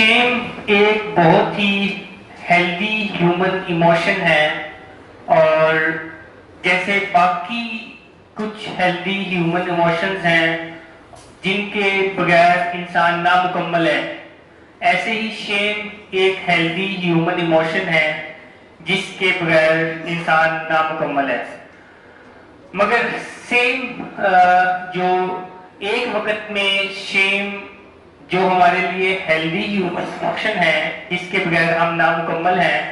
شیم ایک بہت ہی healthy human emotion ہے، اور جیسے باقی کچھ ہیلدی ہیومن ایموشنز ہیں جن کے بغیر انسان نامکمل ہے، ایسے ہی شیم ایک ہیلدی ہیومن ایموشن ہے جس کے بغیر انسان نامکمل ہے۔ مگر سیم جو ایک وقت میں شیم جو ہمارے لیے ہیلدی ہیومن ایموشن ہے اس کے بغیر ہم نامکمل ہیں،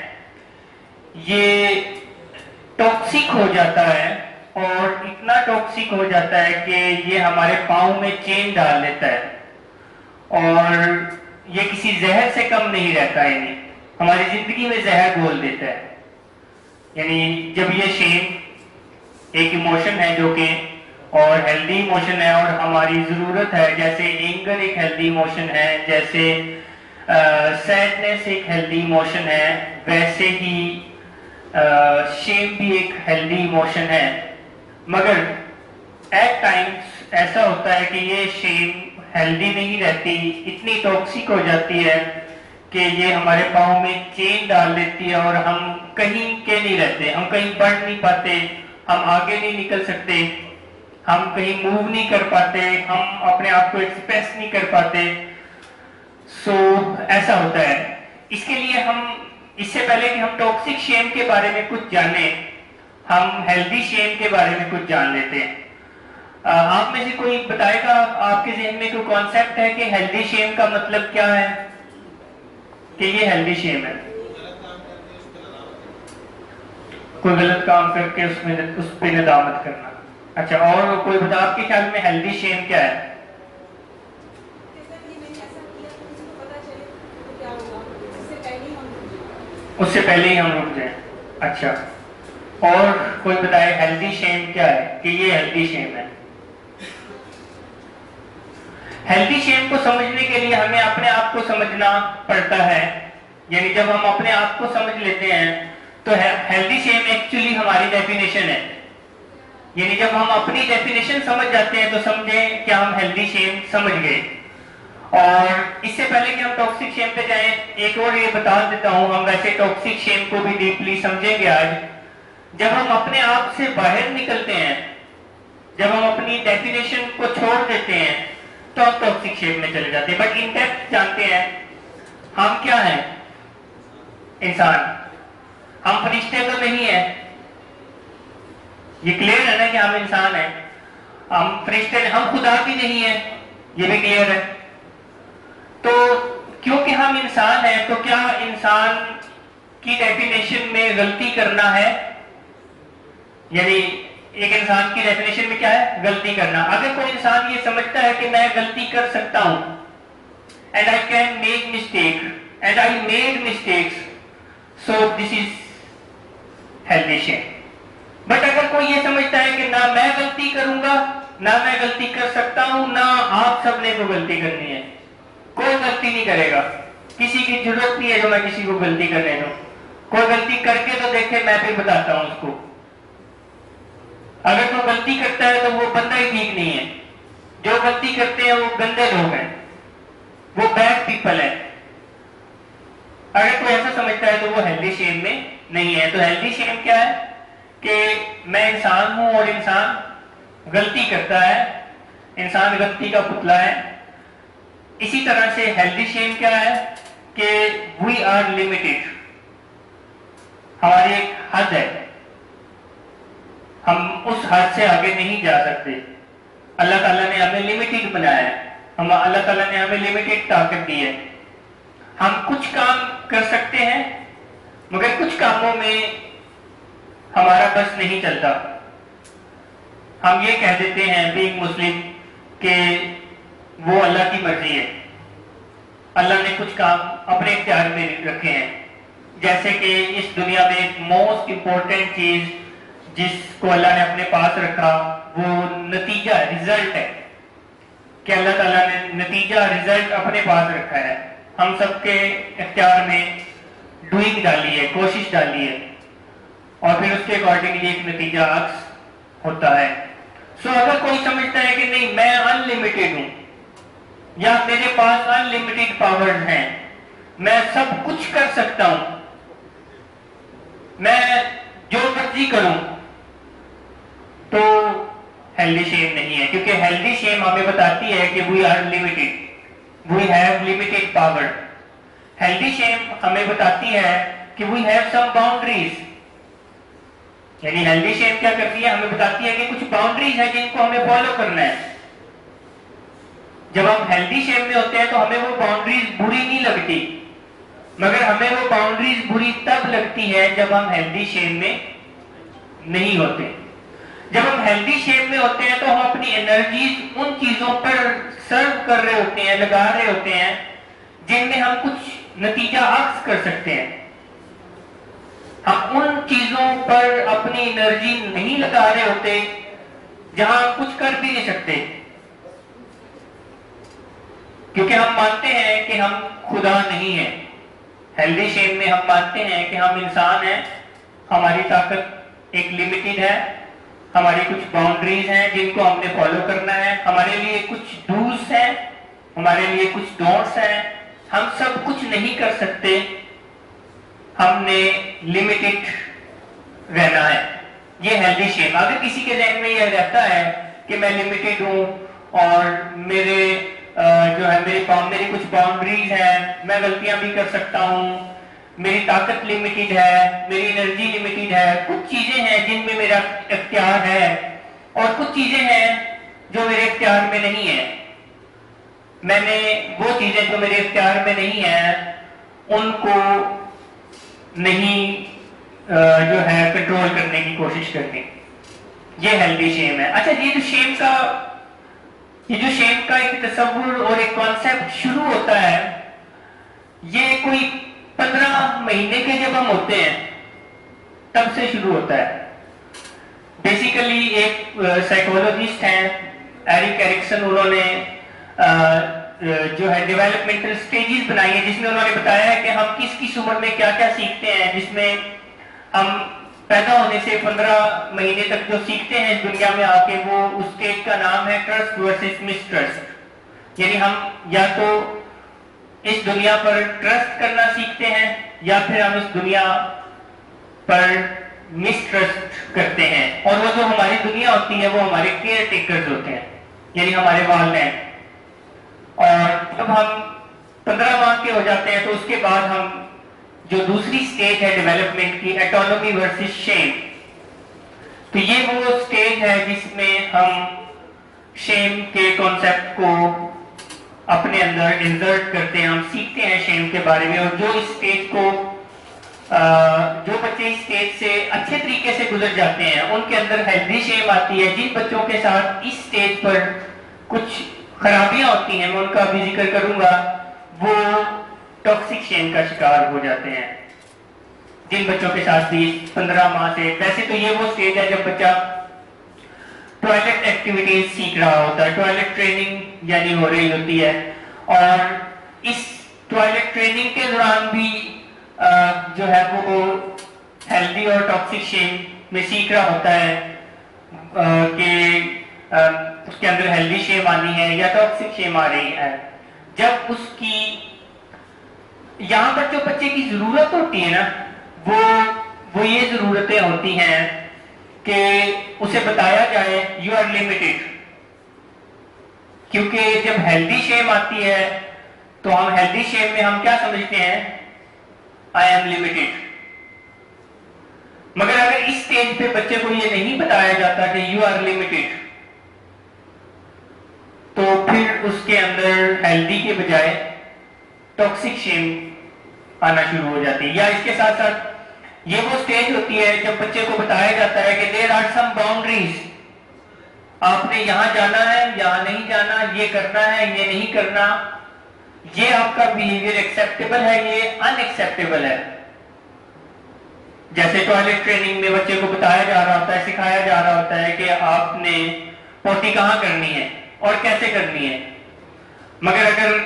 یہ ٹاکسک ہو جاتا ہے، اور اتنا ٹاکسک ہو جاتا ہے کہ یہ ہمارے پاؤں میں چین ڈال دیتا ہے، اور یہ کسی زہر سے کم نہیں رہتا ہے، یعنی ہماری زندگی میں زہر گھول دیتا ہے۔ یعنی جب یہ شیم ایک ایموشن ہے جو کہ اور ہیلدی ایموشن ہے اور ہماری ضرورت ہے، جیسے اینگر ایک ہیلدی ایموشن ہے، جیسے سیڈنس ایک ہیلدی ایموشن ہے، ویسے ہی شیم بھی ایک ہیلدی ایموشن ہے۔ مگر ایٹ ٹائمز ایسا ہوتا ہے کہ یہ شیم ہیلدی نہیں رہتی، اتنی ٹاکسک ہو جاتی ہے کہ یہ ہمارے پاؤں میں چین ڈال دیتی ہے، اور ہم کہیں کے نہیں رہتے، ہم کہیں بڑھ نہیں پاتے، ہم آگے نہیں نکل سکتے، ہم کہیں موو نہیں کر پاتے، ہم اپنے آپ کو ایکسپریس نہیں کر پاتے۔ سو ایسا ہوتا ہے۔ اس کے لیے اس سے پہلے کہ ہم ٹاکسک شیم کے بارے میں کچھ جانیں، ہم ہیلدی شیم کے بارے میں کچھ جان لیتے ہیں۔ آپ میں سے کوئی بتائے گا، آپ کے ذہن میں کوئی کانسیپٹ ہے کہ ہیلدی شیم کا مطلب کیا ہے، کہ یہ ہیلدی شیم ہے؟ کوئی غلط کام کر کے اس پہ ندامت کرنا۔ اچھا، اور کوئی بتا، آپ کے خیال میں ہیلدی شیم کیا ہے؟ اس سے پہلے ہی ہم رک جائیں۔ اچھا، اور کوئی بتائے ہیلدی شیم کیا ہے، کہ یہ ہیلدی شیم ہے؟ ہیلدی شیم کو سمجھنے کے لیے ہمیں اپنے آپ کو سمجھنا پڑتا ہے، یعنی جب ہم اپنے آپ کو سمجھ لیتے ہیں تو ہیلدی شیم ایکچولی ہماری ڈیفینیشن ہے، یعنی جب ہم اپنی ڈیفینیشن سمجھ جاتے ہیں تو سمجھیں کہ ہم ہیلدی شیم سمجھ گئے۔ اور اس سے پہلے کہ ہم ٹاکسک شیم پہ جائیں، ایک اور یہ بتا دیتا ہوں، ہم ویسے ٹاکسک شیم کو بھی ڈیپلی سمجھیں گے آج۔ جب ہم اپنے آپ سے باہر نکلتے ہیں، جب ہم اپنی ڈیفینیشن کو چھوڑ دیتے ہیں تو ہم ٹاکسک شیم میں چلے جاتے ہیں۔ بٹ ان ڈیپتھ جانتے ہیں ہم کیا ہیں؟ انسان۔ ہم فرشتے تو نہیں ہیں، یہ کلیئر ہے نا کہ ہم انسان ہیں۔ ہم فرشتے، ہم خدا بھی نہیں ہیں، یہ بھی کلیئر ہے۔ تو کیونکہ ہم انسان ہیں تو کیا انسان کی ڈیفینیشن میں غلطی کرنا ہے؟ یعنی ایک انسان کی ڈیفینیشن میں کیا ہے؟ غلطی کرنا۔ اگر کوئی انسان یہ سمجھتا ہے کہ میں غلطی کر سکتا ہوں، and I can make mistake and I made mistakes, so this is healthy shame۔ But اگر کوئی یہ سمجھتا ہے کہ نہ میں غلطی کروں گا، نہ میں غلطی کر سکتا ہوں، نہ آپ سب نے کو غلطی کرنی ہے، کوئی غلطی نہیں کرے گا، کسی کی ضرورت نہیں ہے جو میں کسی کو غلطی کرنے دوں، کوئی غلطی کر کے تو دیکھے، میں پھر بتاتا ہوں اس کو۔ اگر کوئی غلطی کرتا ہے تو وہ بندہ ہی ٹھیک نہیں ہے، جو غلطی کرتے ہیں وہ گندے لوگ ہیں، وہ بیڈ پیپل ہیں۔ اگر کوئی ایسا سمجھتا ہے تو وہ ہیلدی شیم میں نہیں ہے۔ تو ہیلدی شیم کیا ہے؟ کہ میں انسان ہوں اور انسان غلطی کرتا ہے، انسان غلطی کا پتلا ہے۔ اسی طرح سے ہیلدی شیم کیا ہے؟ کہ وی آر لمیٹڈ، ہماری ایک حد ہے، ہم اس حد سے آگے نہیں جا سکتے۔ اللہ تعالیٰ نے ہمیں لمیٹڈ بنایا ہے، اللہ تعالیٰ نے ہمیں لمیٹڈ طاقت دی ہے۔ ہم کچھ کام کر سکتے ہیں مگر کچھ کاموں میں ہمارا بس نہیں چلتا۔ ہم یہ کہہ دیتے ہیں بینگ مسلم کہ وہ اللہ کی مرضی ہے، اللہ نے کچھ کام اپنے اختیار میں رکھے ہیں، جیسے کہ اس دنیا میں ایک موسٹ امپورٹنٹ چیز جس کو اللہ نے اپنے پاس رکھا وہ نتیجہ، رزلٹ ہے، کہ اللہ تعالیٰ نے نتیجہ، رزلٹ اپنے پاس رکھا ہے۔ ہم سب کے اختیار میں ڈوئنگ ڈالی ہے، کوشش ڈالی ہے، اور پھر اس کے اکارڈنگلی ایک نتیجہ عکس ہوتا ہے۔ سو اگر کوئی سمجھتا ہے کہ نہیں میں ان لمیٹڈ ہوں، یا میرے پاس ان لمیٹڈ پاورز ہیں، میں سب کچھ کر سکتا ہوں، میں جو مرضی کروں، تو ہیلدی شیم نہیں ہے. کیونکہ ہیلدی شیم ہمیں بتاتی ہے کہ we are limited, we have limited power. Healthy shame ہمیں بتاتی ہے کہ وی ہیو سم باؤنڈریز. یعنی ہیلدی شیم کیا کرتی ہے؟ ہمیں بتاتی ہے کہ کچھ باؤنڈریز ہیں جن کو ہمیں فالو کرنا ہے. جب ہم ہیلدی شیم میں ہوتے ہیں تو ہمیں وہ باؤنڈریز بری نہیں لگتی، مگر ہمیں وہ باؤنڈریز بری تب لگتی ہے جب ہم ہیلدی شیم میں نہیں ہوتے. جب ہم ہیلدی شیپ میں ہوتے ہیں تو ہم اپنی انرجیز ان چیزوں پر سرو کر رہے ہوتے ہیں، لگا رہے ہوتے ہیں جن میں ہم کچھ نتیجہ عکس کر سکتے ہیں. ہم ان چیزوں پر اپنی انرجی نہیں لگا رہے ہوتے جہاں ہم کچھ کر بھی نہیں سکتے، کیونکہ ہم مانتے ہیں کہ ہم خدا نہیں ہیں. ہیلدی شیپ میں ہم مانتے ہیں کہ ہم انسان ہیں، ہماری طاقت ایک لمیٹڈ ہے، ہماری کچھ باؤنڈریز ہیں جن کو ہم نے فالو کرنا ہے، ہمارے لیے کچھ ڈوز ہیں، ہمارے لیے کچھ ڈونٹس ہیں. ہم سب کچھ نہیں کر سکتے، ہم نے لمیٹڈ رہنا ہے. یہ ہیلدی شیم. اگر کسی کے ذہن میں یہ رہتا ہے کہ میں لمیٹڈ ہوں اور میرے جو ہے میری کچھ باؤنڈریز ہیں، میں غلطیاں بھی کر سکتا ہوں، میری طاقت لمیٹڈ ہے، میری انرجی لمیٹڈ ہے، کچھ چیزیں ہیں جن میں میرا اختیار ہے اور کچھ چیزیں ہیں جو میرے اختیار میں نہیں ہیں. میں نے وہ چیزیں جو میرے اختیار میں نہیں ہیں ان کو نہیں جو ہے کنٹرول کرنے کی کوشش کرنی. یہ ہیلدی شیم ہے. اچھا، یہ جو شیم کا ایک تصور اور ایک کانسیپٹ شروع ہوتا ہے، یہ کوئی 15 مہینے کے جب ہم ہوتے ہیں تب سے شروع ہوتا ہے. بیسیکلی ایک سائیکولوجسٹ ہیں ایرک ایرکسن، انہوں نے جو ہے ڈیولپمنٹل سٹیجز بنائی ہیں جس میں انہوں نے بتایا ہے کہ ہم کس کس عمر میں کیا کیا سیکھتے ہیں، جس میں ہم پیدا ہونے سے 15 مہینے تک جو سیکھتے ہیں اس دنیا میں آ کے، وہ اس اسٹیج کا نام ہے ٹرسٹ ورسز مس ٹرسٹ. یعنی ہم یا تو اس دنیا پر ٹرسٹ کرنا سیکھتے ہیں یا پھر ہم اس دنیا پر مس ٹرسٹ کرتے ہیں. اور وہ جو ہماری دنیا ہوتی ہے وہ ہمارے کیئر ٹیکرز ہوتے ہیں، یعنی ہمارے والدین. اور جب ہم 15 ماہ کے ہو جاتے ہیں تو اس کے بعد ہم جو دوسری سٹیج ہے ڈیولپمنٹ کی، ایٹونومی ورسز شیم، تو یہ وہ سٹیج ہے جس میں ہم شیم کے کانسیپٹ کو اپنے اندر انسرٹ کرتے ہیں، ہم سیکھتے ہیں شیم کے بارے میں. اور جو اس سٹیج کو جو بچے اس سٹیج سے اچھے طریقے سے گزر جاتے ہیں ان کے اندر ہیلدی شیم آتی ہے. جن بچوں کے ساتھ اس سٹیج پر کچھ خرابیاں ہوتی ہیں، میں ان کا بھی ذکر کروں گا، وہ ٹاکسک شیم کا شکار ہو جاتے ہیں. جن بچوں کے ساتھ بھی 15 ماہ سے، ویسے تو یہ وہ سٹیج ہے جب بچہ ٹوائلٹ ایکٹیویٹیز سیکھ رہا ہوتا ہے، ٹوائلٹ ٹریننگ یعنی ہو رہی ہوتی ہے. اور اس ٹوائلٹ ٹریننگ کے دوران بھی جو ہے وہ ہیلدی اور ٹاکسک شیم میں سیکھ رہا ہوتا ہے کہ اس کے اندر ہیلدی شیم آنی ہے یا ٹاکسک شیم آ رہی ہے. جب اس کی یہاں پر جو بچے کی ضرورت ہوتی ہے نا، وہ یہ ضرورتیں ہوتی ہیں کہ اسے بتایا جائے یو آر لمیٹڈ. کیونکہ جب ہیلدی شیم آتی ہے تو ہم ہیلدی شیم میں ہم کیا سمجھتے ہیں؟ I M limited. مگر اگر اس سٹیج پہ بچے کو یہ نہیں بتایا جاتا کہ یو آر لمیٹڈ، تو پھر اس کے اندر ہیلدی کے بجائے ٹاکسک شیم آنا شروع ہو جاتی ہے. یا اس کے ساتھ ساتھ یہ وہ سٹیج ہوتی ہے جب بچے کو بتایا جاتا ہے کہ دیر آر سم باؤنڈریز، آپ نے یہاں جانا ہے، یہاں نہیں جانا، یہ کرنا ہے، یہ نہیں کرنا، یہ آپ کا بیہیویئر ایکسیپٹیبل ہے، یہ ان ایکسیپٹیبل ہے. جیسے ٹوائلٹ ٹریننگ میں بچے کو بتایا جا رہا ہوتا ہے، سکھایا جا رہا ہوتا ہے کہ آپ نے پوٹی کہاں کرنی ہے اور کیسے کرنی ہے. مگر اگر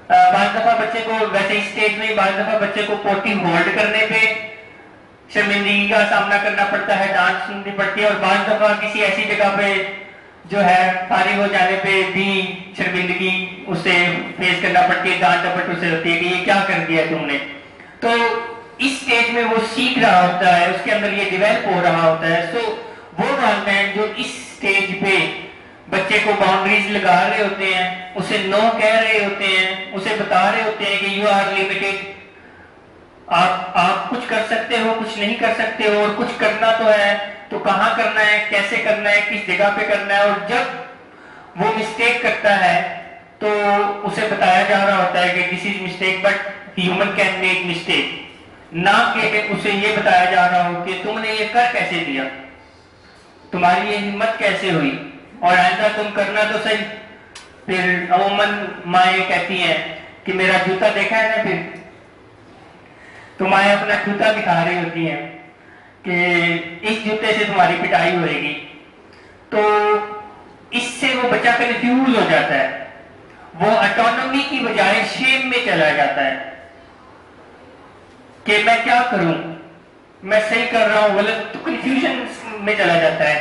بعض دفعہ بچے کو ویسے اس سٹیج میں بعض دفعہ بچے کو پوٹی ہولڈ کرنے پہ شرمندگی کا سامنا کرنا پڑتا ہے، ڈانٹ سننی پڑتی ہے، اور بعض دفعہ کسی ایسی جگہ پہ جو ہے فارغ ہو جانے پہ بھی شرمندگی اسے فیس کرنا پڑتی ہے، ڈانٹ ڈپٹ اسے ہوتی ہے کہ یہ کیا کر کیا تم نے. تو اس سٹیج میں وہ سیکھ رہا ہوتا ہے, اس کے اندر یہ ڈیولپ ہو رہا ہوتا ہے. سو وہ والدین جو اس سٹیج پہ بچے کو باؤنڈریز لگا رہے ہوتے ہیں, اسے نو کہہ رہے ہوتے ہیں, اسے بتا رہے ہوتے ہیں کہ یو آر لمیٹڈ, آپ کچھ کر سکتے ہو, کچھ نہیں کر سکتے ہو, اور کچھ کرنا تو ہے تو کہاں کرنا ہے, کیسے کرنا ہے, کس جگہ پہ کرنا ہے. اور جب وہ مسٹیک کرتا ہے تو اسے بتایا جا رہا ہوتا ہے کہ this is mistake but human can make mistake, نہ کہ اسے یہ بتایا جا رہا ہو کہ تم نے یہ کر کیسے دیا, تمہاری یہ ہمت کیسے ہوئی, اور آئندہ تم کرنا تو صحیح. پھر عموماً مائیں کہتی ہیں کہ میرا جوتا دیکھا ہے نا, پھر تو مائیں اپنا جوتا دکھا رہی ہوتی ہیں کہ اس جوتے سے تمہاری پٹائی ہوئے گی. تو اس سے وہ بچہ کنفیوز ہو جاتا ہے, وہ اٹونومی کی بجائے شیم میں چلا جاتا ہے کہ میں کیا کروں, میں صحیح کر رہا ہوں غلط, تو کنفیوژن میں چلا جاتا ہے.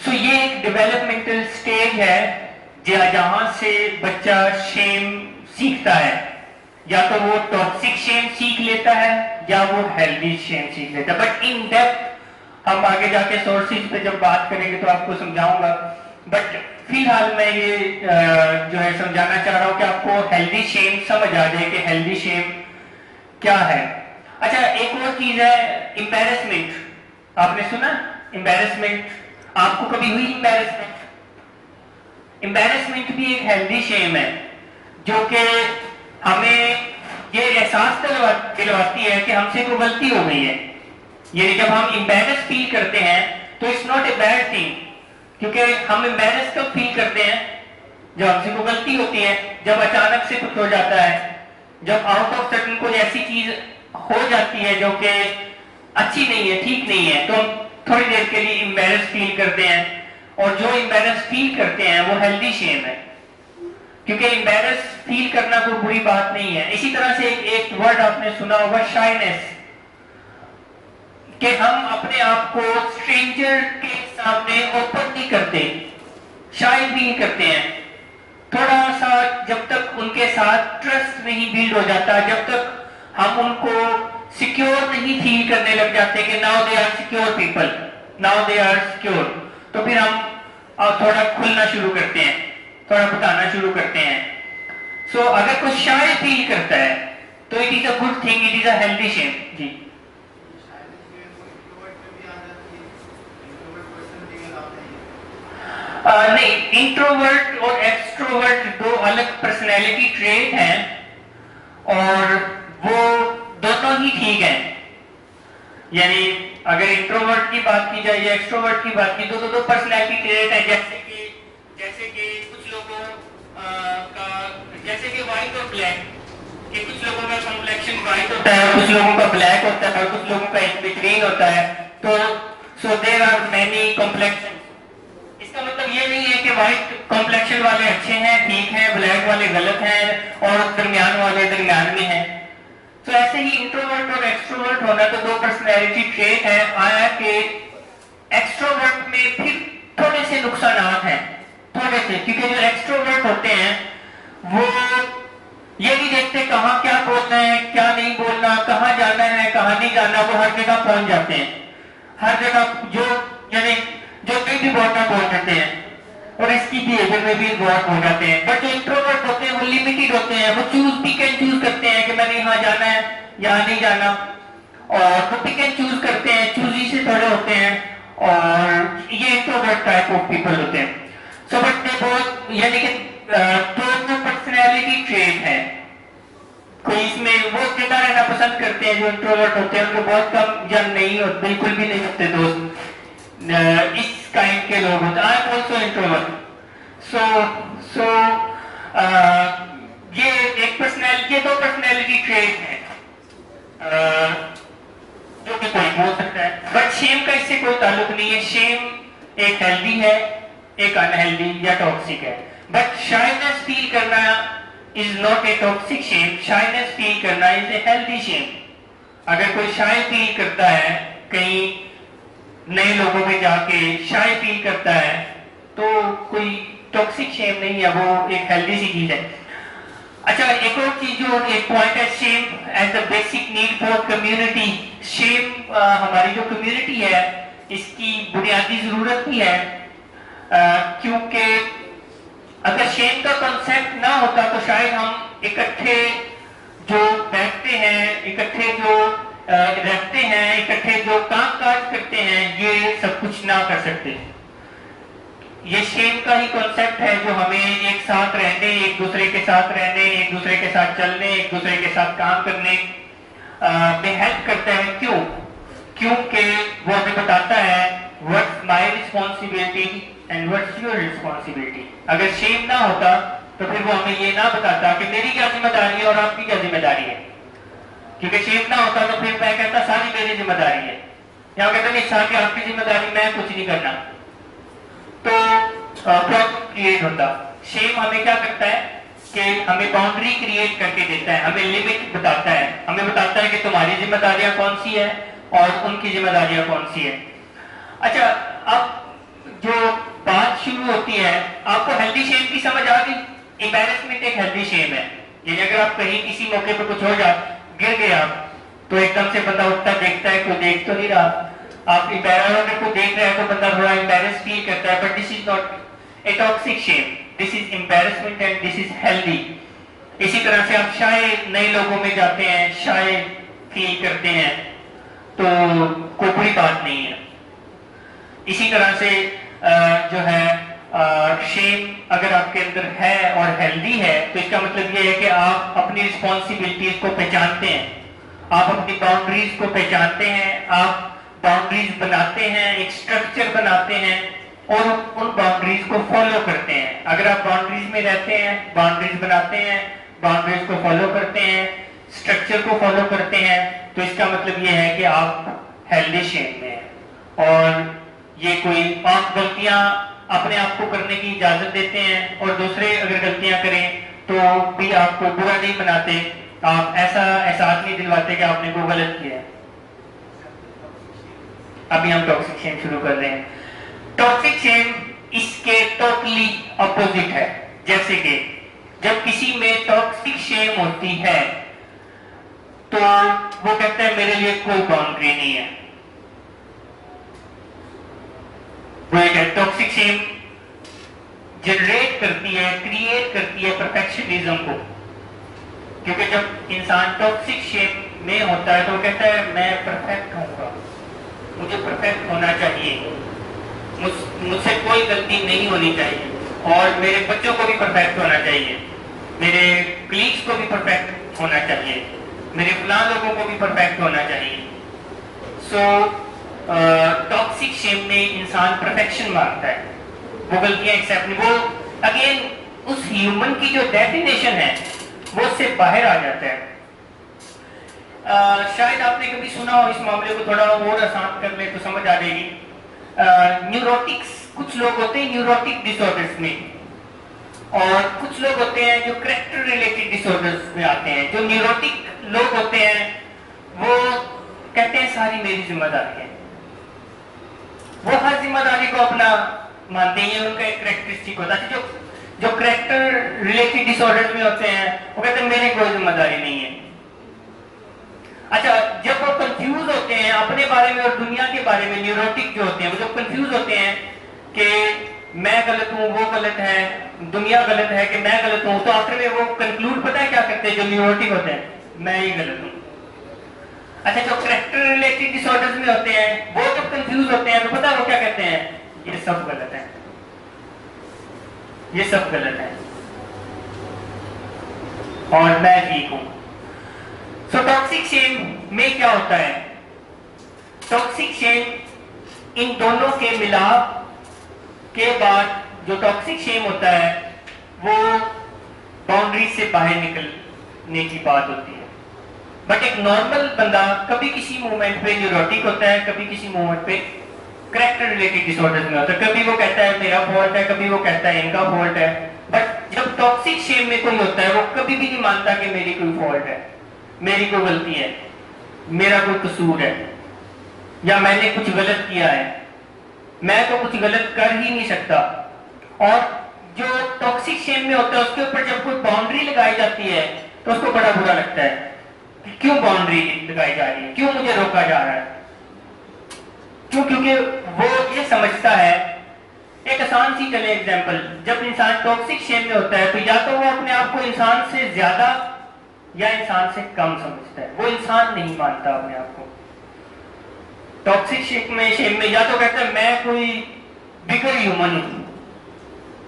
سو یہ ایک ڈیولپمنٹل سٹیج ہے جہاں سے بچہ شیم سیکھتا ہے, یا تو وہ ٹاکسک شیم سیکھ لیتا ہے یا وہ ہیلدی شیم سیکھ لیتا ہے. بٹ ان ڈیپتھ ہم آگے جا کے سورسز پہ جب بات کریں گے تو آپ کو سمجھاؤں گا. بٹ فی الحال میں یہ جو ہے سمجھانا چاہ رہا ہوں کہ آپ کو ہیلدی شیم سمجھ آ جائے کہ ہیلدی شیم کیا ہے. اچھا, ایک اور چیز ہے امبیرسمنٹ. آپ نے سنا امبیرسمنٹ؟ آپ کو کبھی ہوئی امبیرسمنٹ؟ امبیرسمنٹ بھی ایک ہیلدی شیم ہے جو کہ ہمیں یہ احساس دلواتی ہے کہ ہم سے کوئی غلطی ہو گئی ہے. یعنی جب ہم امبیرس فیل کرتے ہیں تو it's not a bad thing, کیونکہ ہم امبیرس کب فیل کرتے ہیں جب ہم سے کوئی غلطی ہوتی ہے, جب اچانک سے کچھ ہو جاتا ہے, جب آؤٹ آف سڈن کوئی ایسی چیز ہو جاتی ہے جو کہ اچھی نہیں ہے, ٹھیک نہیں ہے, تو ہم تھوڑی دیر کے لیے امبیرس فیل کرتے ہیں. اور جو امبیرس فیل کرتے ہیں وہ ہیلدی شیم ہے, کیونکہ امبیرس فیل کرنا کوئی بری بات نہیں ہے. اسی طرح سے ایک ورڈ آپ نے سنا ہوگا شائنس, کہ ہم اپنے آپ کو اسٹرینجر کے سامنے اوپن نہیں کرتے, شائن بھی نہیں کرتے ہیں. تھوڑا سا جب تک ان کے ساتھ ٹرسٹ نہیں بلڈ ہو جاتا, جب تک ہم ان کو سیکیور نہیں فیل کرنے لگ جاتے کہ now they are secure people, now they are secure, تو پھر ہم تھوڑا کھلنا شروع کرتے ہیں, تھوڑا بتانا شروع کرتے ہیں. سو اگر کوئی شائع فیل کرتا ہے تو it is a good thing, it is a healthy shame. جی نہیں, انٹروورٹ اور ایکسٹروورٹ دو الگ پرسنالٹی ٹریٹ ہیں, اور وہ دونوں ہی ٹھیک ہیں. یعنی اگر انٹروورٹ کی بات کی جائے یا ایکسٹروورٹ کی بات کی, دو پرسنالٹی ٹریٹ ہیں. جیسے کہ کچھ لوگوں کا, جیسے کہ وائٹ اور بلیک, کہ کچھ لوگوں کا کمپلیکشن وائٹ ہوتا ہے, کچھ لوگوں کا بلیک ہوتا ہے, اور کچھ لوگوں کا ان بٹوین ہوتا ہے. تو سو دیر آر مینی کمپلیکشن. اس کا مطلب یہ نہیں ہے کہ وائٹ کمپلیکشن والے اچھے ہیں, ٹھیک ہیں, بلیک والے غلط ہیں, اور درمیان والے درمیان میں ہیں. تو ایسے ہی انٹروورٹ اور ایکسٹروورٹ ہونا تو دو پرسنالٹی ٹریٹ ہیں. آیا کہ ایکسٹروورٹ میں پھر تھوڑے سے نقصانات ہیں, تھوڑے سے, کیونکہ جو ایکسٹروورٹ ہوتے ہیں وہ یہ نہیں دیکھتے کہاں کیا بولنا ہے, کیا نہیں بولنا, کہاں جانا ہے, کہاں نہیں جانا, وہ ہر جگہ پہنچ جاتے ہیں. ہر جگہ یعنی جو کہیں بھی بولنا بول دیتے ہیں, اور اس کی بیہیویئر میں بھی انوالو ہو جاتے ہیں. بٹ جو انٹروورٹ ہوتے ہیں وہ لمیٹڈ ہوتے ہیں, وہ پک اینڈ چوز کرتے ہیں کہ میں نے یہاں جانا ہے, یہاں نہیں جانا, اور وہ پک اینڈ چوز کرتے ہیں, چوزی سے تھوڑے ہوتے ہیں, اور یہ انٹروورٹ ٹائپ آف پیپل ہوتے ہیں. سو بٹ بہت, یعنی کہ دونوں پرسنالٹی ٹریٹ ہے. کوئی اس میں وہ اکیلا رہنا پسند کرتے ہیں جو انٹروورٹ ہوتے ہیں, ان کو بہت کم یا نہیں ہوتے, بالکل بھی نہیں ہوتے دوست, اس کائنڈ کے لوگ ہوتے ہیں. I am also introvert. So یہ ایک پرسنالٹی, یہ دو پرسنالٹی ٹریٹ ہیں جو کہ کوئی بول سکتا ہے. بٹ شیم کا اس سے کوئی تعلق نہیں ہے. شیم ایک ہیلدی ہے, ایک انہیلدی یا ٹاکسک ہے. بٹ شائنس فیل کرنا is not a toxic shame, shyness feel کرنا از اے ہیلدی شیم. اگر کوئی شائع فیل کرتا ہے, کہیں نئے لوگوں میں جا کے شائع فیل کرتا ہے, تو کوئی ٹاکسک شیم نہیں ہے, وہ ایک ہیلدی سی چیز ہے. اچھا ایک اور چیز جو ایک پوائنٹ ہے shame is the basic need for community. Shame ہماری جو کمیونٹی ہے اس کی بنیادی ضرورت بھی ہے, کیونکہ اگر شیم کا کنسیپٹ نہ ہوتا تو شاید ہم اکٹھے جو بیٹھتے ہیں, اکٹھے جو رہتے ہیں, اکٹھے جو کام کاج کرتے ہیں, یہ سب کچھ نہ کر سکتے. یہ شیم کا ہی کنسیپٹ ہے جو ہمیں ایک ساتھ رہنے, ایک دوسرے کے ساتھ رہنے, ایک دوسرے کے ساتھ چلنے, ایک دوسرے کے ساتھ کام کرنے میں ہیلپ کرتا ہے. کیوں؟ کیونکہ وہ ہمیں بتاتا ہے what's my responsibility and what's your responsibility. اگر شیم نہ ہوتا تو پھر وہ ہمیں یہ نہ بتاتا کہ میری کیا ذمہ داری ہے اور آپ کی کیا ذمہ داری ہے. کیونکہ شیم نہ ہوتا تو پھر میں کہتا ساری میری ذمہ داری ہے, یا کہتا نہیں ساری آپ کی ذمہ داری, میں کچھ نہیں کرنا, تو پرابلم کریٹ ہوتا. شیم ہمیں کیا کرتا ہے کہ ہمیں باؤنڈری کریٹ کر کے دیتا ہے, ہمیں لمٹ بتاتا ہے, ہمیں بتاتا ہے کہ تمہاری ذمہ داریاں کون سی ہے اور ان کی ذمہ داریاں کون سی ہے. اچھا اب جو بات شروع ہوتی ہے, آپ کو ہیلدی شیم کی سمجھ آ گئی. امبیرسمنٹ ایک ہیلدی شیم ہے, یعنی اگر آپ کہیں کسی موقع پہ کچھ ہو جائے, گر گئے آپ, تو ایک دم سے بندہ اٹھتا دیکھتا ہے, کوئی دیکھ تو نہیں رہا, آپ امبیرسمنٹ کو دیکھ رہے ہیں تو بندہ تھوڑا امبیرس فیل کرتا ہے. But this is not a toxic shame, this is embarrassment and this is healthy. اسی طرح سے آپ شاید نئے لوگوں میں جاتے ہیں, شاید فیل کرتے ہیں, تو کوئی بری بات نہیں ہے. اسی طرح سے جو ہے شیم اگر آپ کے اندر ہے اور ہیلدی ہے تو اس کا مطلب یہ ہے کہ آپ اپنی رسپانسبلٹیز کو پہچانتے ہیں, آپ اپنی باؤنڈریز کو پہچانتے ہیں, آپ باؤنڈریز بناتے ہیں, ایک سٹرکچر بناتے ہیں اور ان باؤنڈریز کو فالو کرتے ہیں. اگر آپ باؤنڈریز میں رہتے ہیں, باؤنڈریز بناتے ہیں, باؤنڈریز کو فالو کرتے ہیں, سٹرکچر کو فالو کرتے ہیں, تو اس کا مطلب یہ ہے کہ آپ ہیلدی شیم میں ہیں. اور یہ کوئی 5 غلطیاں اپنے آپ کو کرنے کی اجازت دیتے ہیں اور دوسرے اگر غلطیاں کریں تو بھی آپ کو برا نہیں بناتے, آپ ایسا احساس نہیں دلواتے کہ آپ نے کوئی غلط کیا ہے. ابھی ہم ٹاکسک شیم شروع کر رہے ہیں. ٹاکسک شیم اس کے ٹوٹلی اپوزٹ ہے. جیسے کہ جب کسی میں ٹاکسک شیم ہوتی ہے تو وہ کہتا ہے میرے لیے کوئی باؤنڈری نہیں ہے. وہ ایک ٹاکسک شیم جنریٹ کرتی ہے, کریٹ کرتی ہے پرفیکشنزم کو. کیونکہ جب انسان ٹاکسک شیم میں ہوتا ہے تو وہ کہتا ہے میں پرفیکٹ ہوں گا, مجھے پرفیکٹ ہونا چاہیے, مجھ سے کوئی غلطی نہیں ہونی چاہیے, اور میرے بچوں کو بھی پرفیکٹ ہونا چاہیے, میرے کلیگس کو بھی پرفیکٹ ہونا چاہیے, میرے فلاں لوگوں کو بھی پرفیکٹ ہونا چاہیے. سو ٹاکسک شیم میں انسان پرفیکشن مانگتا ہے, وہ غلطیاں ایکسیپٹ نہیں, وہ اگین اس ہیومن کی جو ڈیفینیشن ہے وہ اس سے باہر آ جاتا ہے. شاید آپ نے کبھی سنا ہو, اس معاملے کو تھوڑا اور آسان کر لیں تو سمجھ آ جائے گی. نیوروٹکس, کچھ لوگ ہوتے ہیں نیوروٹک ڈس آرڈرز میں, اور کچھ لوگ ہوتے ہیں جو کریکٹر ریلیٹڈ ڈس آرڈرز میں آتے ہیں. جو نیوروٹک لوگ ہوتے ہیں وہ کہتے ہیں ساری میری ذمہ داری ہے, وہ ہر ذمہ داری کو اپنا مانتے ہیں, ان کا ایک کریکٹرسٹک ہوتا ہے. جو کریکٹر ریلیٹڈ ڈس آرڈرز میں ہوتے ہیں وہ کہتے ہیں میری کوئی ذمہ داری نہیں ہے. اچھا جب وہ کنفیوز ہوتے ہیں اپنے بارے میں اور دنیا کے بارے میں, نیوروٹک جو ہوتے ہیں وہ جب کنفیوز ہوتے ہیں کہ میں غلط ہوں, وہ غلط ہے, دنیا غلط ہے کہ میں غلط ہوں, تو آخر میں وہ کنکلوڈ پتہ ہے کیا کرتے ہیں جو نیوروٹک ہوتے ہیں, میں ہی غلط ہوں. اچھا جو کریکٹر ریلیٹڈ ڈس آرڈرز میں ہوتے ہیں وہ جب کنفیوز ہوتے ہیں تو پتہ ہے وہ کیا کہتے ہیں, یہ سب غلط ہے, یہ سب غلط ہے اور میں ٹھیک ہوں. سو ٹاکسک شیم میں کیا ہوتا ہے, ٹاکسک شیم ان دونوں کے ملاپ کے بعد جو ٹاکسک شیم ہوتا ہے وہ باؤنڈری سے باہر نکلنے کی بات ہوتی ہے. بٹ ایک نارمل بندہ کبھی کسی مومنٹ پہ نیوروٹک ہوتا ہے, کبھی کسی مومنٹ پہ کریکٹر ریلیٹڈ ڈس آرڈرز میں ہوتا ہے, کبھی وہ کہتا ہے میرا فالٹ ہے, کبھی وہ کہتا ہے ان کا فالٹ ہے. بٹ جب ٹاکسک شیم میں کوئی ہوتا ہے وہ کبھی بھی نہیں مانتا کہ میری کوئی فالٹ ہے, میری کوئی غلطی ہے, میرا کوئی قصور ہے, یا میں نے کچھ غلط کیا ہے, میں تو کچھ غلط کر ہی نہیں سکتا. اور جو ٹاکسک شیم میں ہوتا ہے اس کے اوپر جب کوئی باؤنڈری لگائی جاتی ہے تو اس کو بڑا برا لگتا ہے کہ کیوں باؤنڈری لگائی جا رہی ہے, کیوں مجھے روکا جا رہا ہے, کیوں, کیونکہ وہ یہ سمجھتا ہے. ایک آسان سی چلے ایگزامپل, جب انسان ٹاکسک شیم میں ہوتا ہے تو یا تو وہ اپنے آپ کو انسان سے زیادہ یا انسان سے کم سمجھتا ہے, وہ انسان نہیں مانتا اپنے آپ کو. ٹاکسک شیم میں یا تو کہتا ہے میں کوئی بگر ہیومن ہوں,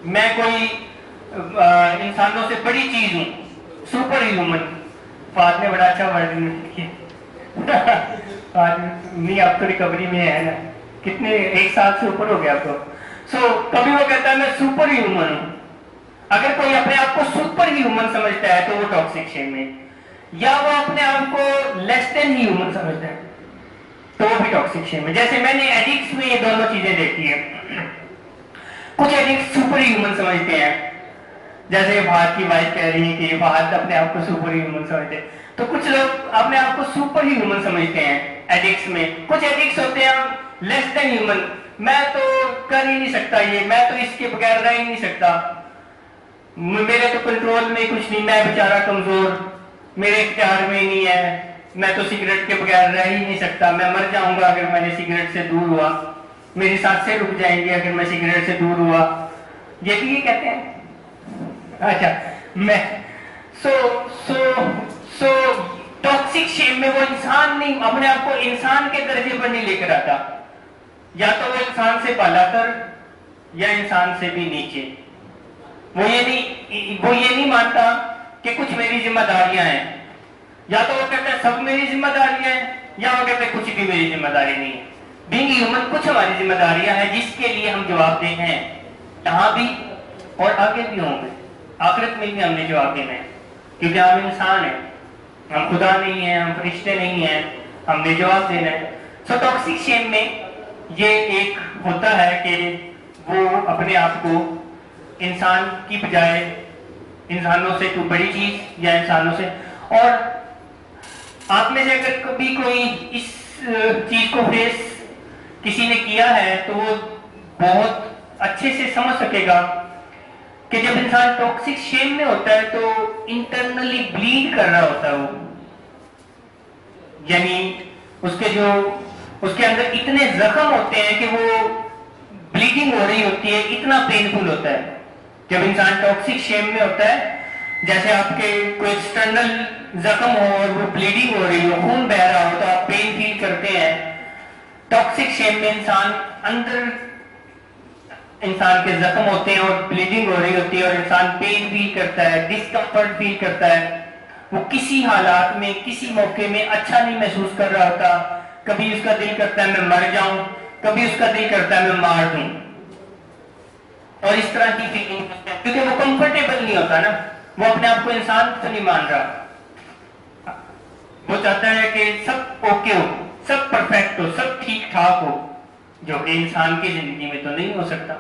میں کوئی انسانوں سے بڑی چیز ہوں, سپر ہیومن. فہد نے بڑا اچھا ورڈ کیا نہیں, آپ تو ریکوری میں ہے نا, کتنے ایک سال سے اوپر ہو گیا آپ کو. کبھی وہ کہتا ہے میں سپر ہیومن ہوں. اگر کوئی اپنے آپ کو سپر ہیومن سمجھتا ہے تو وہ ٹاکسک شیم میں, یا وہ اپنے آپ کو لیس دین ہیومن سمجھتا ہے تو وہ بھی ٹاکسک شیم میں. جیسے میں نے ایڈکٹس میں یہ دونوں چیزیں دیکھی ہیں. کچھ ایڈکٹ سپر ہیومن سمجھتے ہیں, جیسے فہد کی وائف کہہ رہی ہے کہ فہد اپنے آپ کو سپر ہیومن سمجھتے ہیں, تو کچھ لوگ اپنے آپ کو سپر ہیومن سمجھتے ہیں ایڈکٹس میں. کچھ ایڈکٹس ہوتے ہیں لیس دین ہیومن, میں تو کر ہی نہیں سکتا یہ, میں تو اس کے بغیر رہ ہی نہیں سکتا, میرے تو کنٹرول میں کچھ نہیں, میں بیچارہ کمزور, میرے اختیار میں ہی نہیں ہے, میں تو سگریٹ کے بغیر رہ ہی نہیں سکتا, میں مر جاؤں گا اگر میں نے سگریٹ سے دور ہوا, میری سانسیں رک جائیں گی اگر میں سگریٹ سے دور ہوا. یہ بھی یہ کہتے ہیں. اچھا میں سو ٹاکسک شیم میں وہ انسان نہیں, اپنے آپ کو انسان کے درجے پر نہیں لے کر آتا, یا تو وہ انسان سے بالا تر یا انسان سے بھی نیچے. وہ یہ نہیں مانتا کہ کچھ میری ذمہ داریاں ہیں, یا تو وہ کہتا ہے سب میری ذمہ داریاں ہیں, یا وہ کہتا ہے کچھ بھی میری ذمہ داری نہیں ہے. بینگ ہیومن کچھ ہماری ذمہ داریاں ہیں جس کے لیے ہم جواب دہ ہیں, یہاں بھی اور آگے بھی ہوں گے, آخرت میں بھی ہم نے جواب دینا ہے, کیونکہ ہم انسان ہیں, ہم خدا نہیں ہیں, ہم فرشتے نہیں ہیں, ہم نے جواب دینا ہے. سو ٹاکسک شیم میں یہ ایک ہوتا ہے کہ وہ اپنے آپ کو انسان کی بجائے انسانوں سے کوئی بڑی چیز یا انسانوں سے. اور آپ میں سے اگر کبھی کوئی اس چیز کو فیس کسی نے کیا ہے تو وہ بہت اچھے سے سمجھ سکے گا کہ جب انسان ٹاکسک شیم میں ہوتا ہے تو انٹرنلی بلیڈ کر رہا ہوتا ہے وہ, یعنی اس کے اندر اتنے زخم ہوتے ہیں کہ وہ بلیڈنگ ہو رہی ہوتی ہے, اتنا پینفل ہوتا ہے جب انسان ٹاکسک شیم میں ہوتا ہے. جیسے آپ کے کوئی ایکسٹرنل زخم ہو اور وہ بلیڈنگ ہو رہی ہو, خون بہ رہا ہو, تو آپ پین فیل کرتے ہیں. ٹاکسک شیم میں انسان اندر انسان کے زخم ہوتے ہیں اور بلیڈنگ ہو رہی ہوتی ہے اور انسان پین فیل کرتا ہے, ڈسکمفرٹ فیل کرتا ہے. وہ کسی حالات میں کسی موقع میں اچھا نہیں محسوس کر رہا ہوتا. کبھی اس کا دل کرتا ہے میں مر جاؤں, کبھی اس کا دل کرتا ہے میں مار دوں, اور اس طرح کی فیلنگ, کیونکہ وہ کمفرٹیبل نہیں ہوتا نا, وہ اپنے آپ کو انسان تو نہیں مان رہا. وہ چاہتا ہے کہ سب اوکے ہو, سب پرفیکٹ ہو, سب ٹھیک ٹھاک ہو, جو کہ انسان کی زندگی میں تو نہیں ہو سکتا.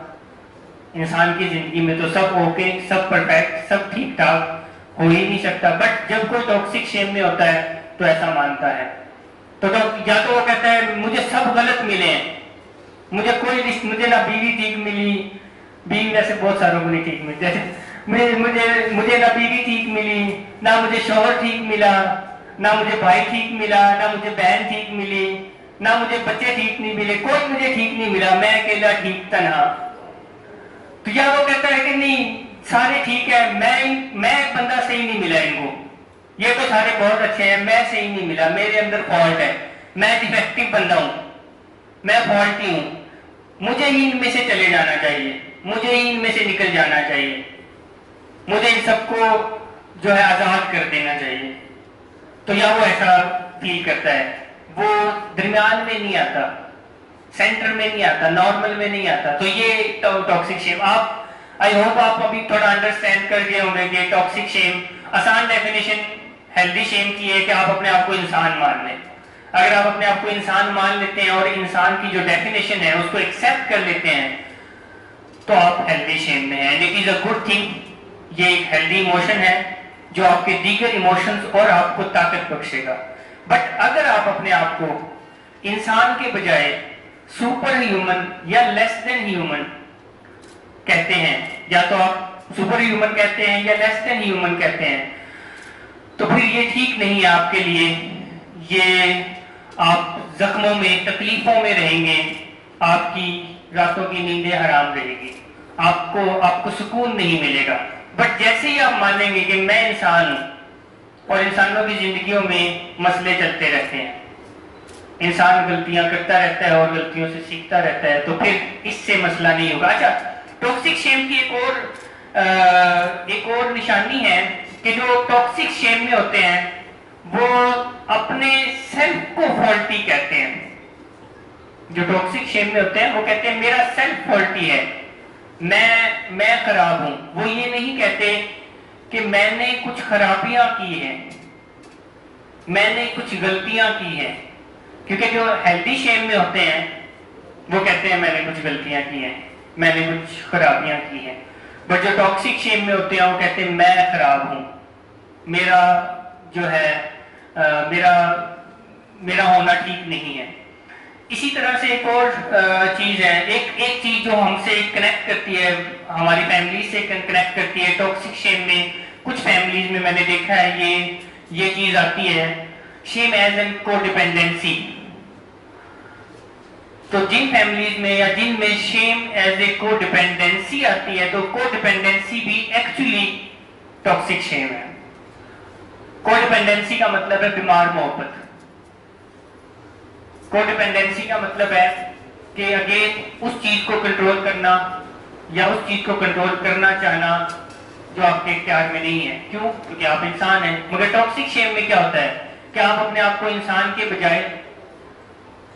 انسان کی زندگی میں تو سب اوکے, سب پرفیکٹ, سب ٹھیک ٹھاک ہو ہی نہیں سکتا. بٹ جب کوئی ٹاکسک شیم میں ہوتا ہے تو ایسا مانتا ہے. تو یا تو وہ کہتا ہے مجھے سب غلط ملے ہیں, مجھے نہ بیوی ٹھیک ملی, بیوی ویسے بہت ساروں کو نہیں ٹھیک ملتی, مجھے نہ بیوی ٹھیک ملی, نہ مجھے شوہر ٹھیک ملا, نہ مجھے بھائی ٹھیک ملا, نہ مجھے بہن ٹھیک ملی, نہ مجھے بچے ٹھیک نہیں ملے, کوئی مجھے ٹھیک نہیں ملا, میں اکیلا ٹھیک تنہا. تو یا وہ کہتا ہے کہ نہیں سارے ٹھیک ہے, میں ایک بندہ صحیح نہیں ملا ان کو, یہ تو سارے بہت اچھے ہیں, میں صحیح نہیں ملا, میرے اندر فالٹ ہے, میں ڈیفیکٹو بندہ ہوں, میں فالٹی ہوں, مجھے ہی ان میں سے چلے جانا چاہیے, مجھے ہی ان میں سے نکل جانا چاہیے, مجھے ان سب کو جو ہے آزاد کر دینا چاہیے. تو یا وہ ایسا فیل کرتا ہے, وہ درمیان میں نہیں آتا, سینٹر میں نہیں آتا, نارمل میں نہیں آتا. تو یہ ٹاکسک شیم, آپ آئی ہوپ آپ ابھی تھوڑا انڈرسٹینڈ کر گئے ہوں گے کہ ٹاکسک شیم آسان ڈیفینیشن ہیلدی شیم کی ہے کہ آپ اپنے آپ کو انسان مان لیں. اگر آپ اپنے آپ کو انسان مان لیتے ہیں اور انسان کی جو ڈیفینیشن ہے اس کو ایکسیپٹ کر لیتے ہیں تو آپ ہیلدی شیم میں ہیں. It is a good thing, یہ ایک ہیلدی ایموشن ہے جو آپ کے دیگر ایموشنز اور آپ کو طاقت بخشے گا. بٹ اگر آپ اپنے آپ کو انسان کے بجائے سپر ہیومن یا لیس دین ہیومن کہتے ہیں، یا تو آپ سپر ہیومن کہتے ہیں یا لیس دین ہیومن کہتے ہیں، تو پھر یہ ٹھیک نہیں ہے آپ کے لیے. یہ آپ زخموں میں، تکلیفوں میں رہیں گے، آپ کی راتوں کی نیندیں حرام رہے گی، آپ کو سکون نہیں ملے گا. بٹ جیسے ہی آپ مانیں گے کہ میں انسان ہوں اور انسانوں کی زندگیوں میں مسئلے چلتے رہتے ہیں، انسان غلطیاں کرتا رہتا ہے اور غلطیوں سے سیکھتا رہتا ہے، تو پھر اس سے مسئلہ نہیں ہوگا. اچھا، ٹاکسک شیم کی ایک اور نشانی ہے کہ جو ٹاکسک شیم میں ہوتے ہیں وہ اپنے سیلف کو فالٹی کہتے ہیں. جو ٹاکسک شیم میں ہوتے ہیں وہ کہتے ہیں میرا سیلف فالٹی ہے، میں خراب ہوں. وہ یہ نہیں کہتے کہ میں نے کچھ خرابیاں کی ہیں، میں نے کچھ غلطیاں کی ہیں. کیونکہ جو ہیلدی شیم میں ہوتے ہیں وہ کہتے ہیں میں نے کچھ غلطیاں کی ہیں، میں نے کچھ خرابیاں کی ہیں. بٹ جو ٹاکسک شیم میں ہوتے ہیں وہ کہتے ہیں میں خراب ہوں، میرا جو ہے میرا ہونا ٹھیک نہیں ہے. اسی طرح سے ایک اور چیز ہے، ایک چیز جو ہم سے کنیکٹ کرتی ہے، ہماری فیملی سے کنیکٹ کرتی ہے ٹاکسک شیم میں. کچھ فیملیز میں نے دیکھا ہے یہ چیز آتی ہے، شیم ایز این کو ڈیپینڈنسی. تو جن فیملیز میں یا جن میں شیم ایز اے کو ڈیپینڈنسی آتی ہے، تو کو ڈیپینڈنسی بھی ایکچولی ٹاکسک شیم ہے. کو ڈیپینڈنسی کا مطلب ہے بیمار محبت. کو ڈیپینڈنسی کا مطلب ہے کہ اگین اس چیز کو کنٹرول کرنا یا اس چیز کو کنٹرول کرنا چاہنا جو آپ کے اختیار میں نہیں ہے. کیوں؟ کیونکہ آپ انسان ہیں. مگر ٹاکسک شیم میں کیا ہوتا ہے کہ آپ اپنے آپ کو انسان کے بجائے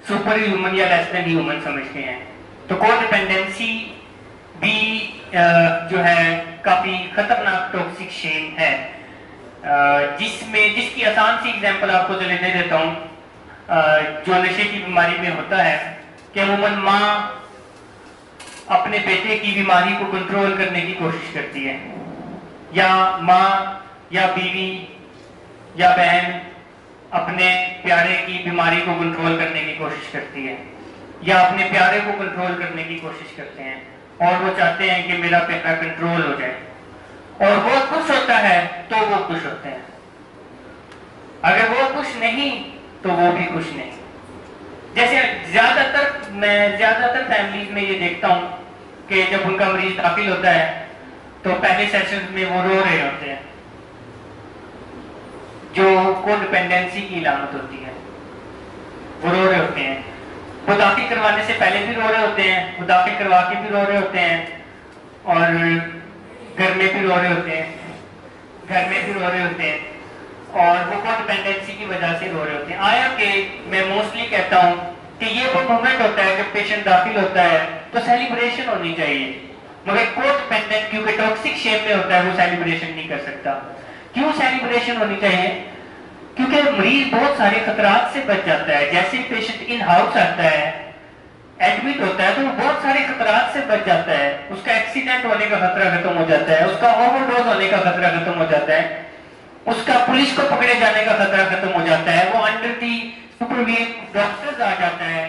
سپر ہیومن یا لیس دین ہیومن سمجھتے ہیں. تو کو ڈیپینڈنسی بھی جو ہے کافی خطرناک ٹاکسک شیم ہے، جس کی آسان سی ایگزامپل آپ کو دے دیتا ہوں. جو نشے کی بیماری میں ہوتا ہے کہ عموماً ماں اپنے بیٹے کی بیماری کو کنٹرول کرنے کی کوشش کرتی ہے، یا ماں یا بیوی یا بہن اپنے پیارے کی بیماری کو کنٹرول کرنے کی کوشش کرتی ہے، یا اپنے پیارے کو کنٹرول کرنے کی کوشش کرتے ہیں، اور وہ چاہتے ہیں کہ میرا پیارا کنٹرول ہو جائے. اور وہ خوش ہوتا ہے تو وہ خوش ہوتے ہیں، اگر وہ خوش نہیں تو وہ بھی خوش نہیں. جیسے میں زیادہ تر فیملیز میں یہ دیکھتا ہوں کہ جب ان کا مریض داخل ہوتا ہے تو پہلے سیشن میں وہ رو رہے ہوتے ہیں، جو کو ڈیپینڈنسی کی علامت ہوتی ہے. وہ رو رہے ہوتے ہیں، وہ داخل کروانے سے پہلے بھی رو رہے ہوتے ہیں، وہ داخل کروا کے بھی رو رہے ہوتے ہیں، اور گھر میں بھی رو رہے ہوتے ہیں، اور وہ کو ڈیپینڈنسی کی وجہ سے رو رہے ہوتے ہیں. آیا کہ میں موسٹلی کہتا ہوں کہ یہ وہ مومنٹ ہوتا ہے جب پیشنٹ داخل ہوتا ہے تو سیلیبریشن ہونی چاہیے، مگر کو ڈیپینڈنٹ کیونکہ ٹاکسک شیم میں ہوتا ہے وہ سیلیبریشن نہیں کر سکتا. کیوں سیلیبریشن ہونی چاہیے؟ کیونکہ مریض بہت سارے خطرات سے بچ جاتا ہے. جیسے پیشنٹ ان ہاؤس آتا ہے، ایڈمٹ ہوتا ہے، تو وہ بہت سارے خطرات سے بچ جاتا ہے. اس کا ایکسیڈنٹ ہونے کا خطرہ ختم ہو جاتا ہے، اس کا اوور ڈوز ہونے کا خطرہ ختم ہو جاتا ہے، اس کا پولیس کو پکڑے جانے کا خطرہ ختم ہو جاتا ہے، وہ انڈر دی سپرویژن ڈاکٹرز آ جاتا ہے،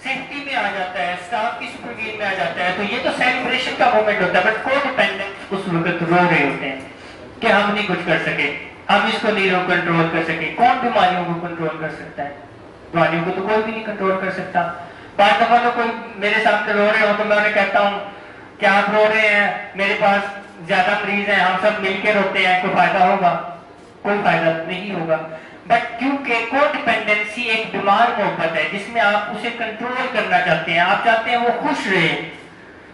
سیفٹی میں آ جاتا ہے، اسٹاف کی سپرویژن میں آ جاتا ہے. تو یہ تو سیلیبریشن کا مومنٹ ہوتا ہے. بٹ کو ڈیپینڈنٹ اس وقت رو رہے ہوتے ہیں کہ ہم نہیں کچھ کر سکے، ہم اس کو نہیں کنٹرول کر سکے. کون بیماریوں کو کنٹرول کر سکتا ہے؟ بیماریوں کو تو کوئی بھی نہیں کنٹرول کر سکتا. بعض دفعہ تو کوئی میرے سامنے رو رہے ہو تو میں انہیں کہتا ہوں کہ آپ رو رہے ہیں، میرے پاس زیادہ مریض ہیں، ہم سب مل کے روتے ہیں، کوئی فائدہ ہوگا؟ کوئی فائدہ نہیں ہوگا. بٹ کیونکہ کو ڈیپینڈنسی ایک بیمار محبت ہے جس میں آپ اسے کنٹرول کرنا چاہتے ہیں، آپ چاہتے ہیں وہ خوش رہے.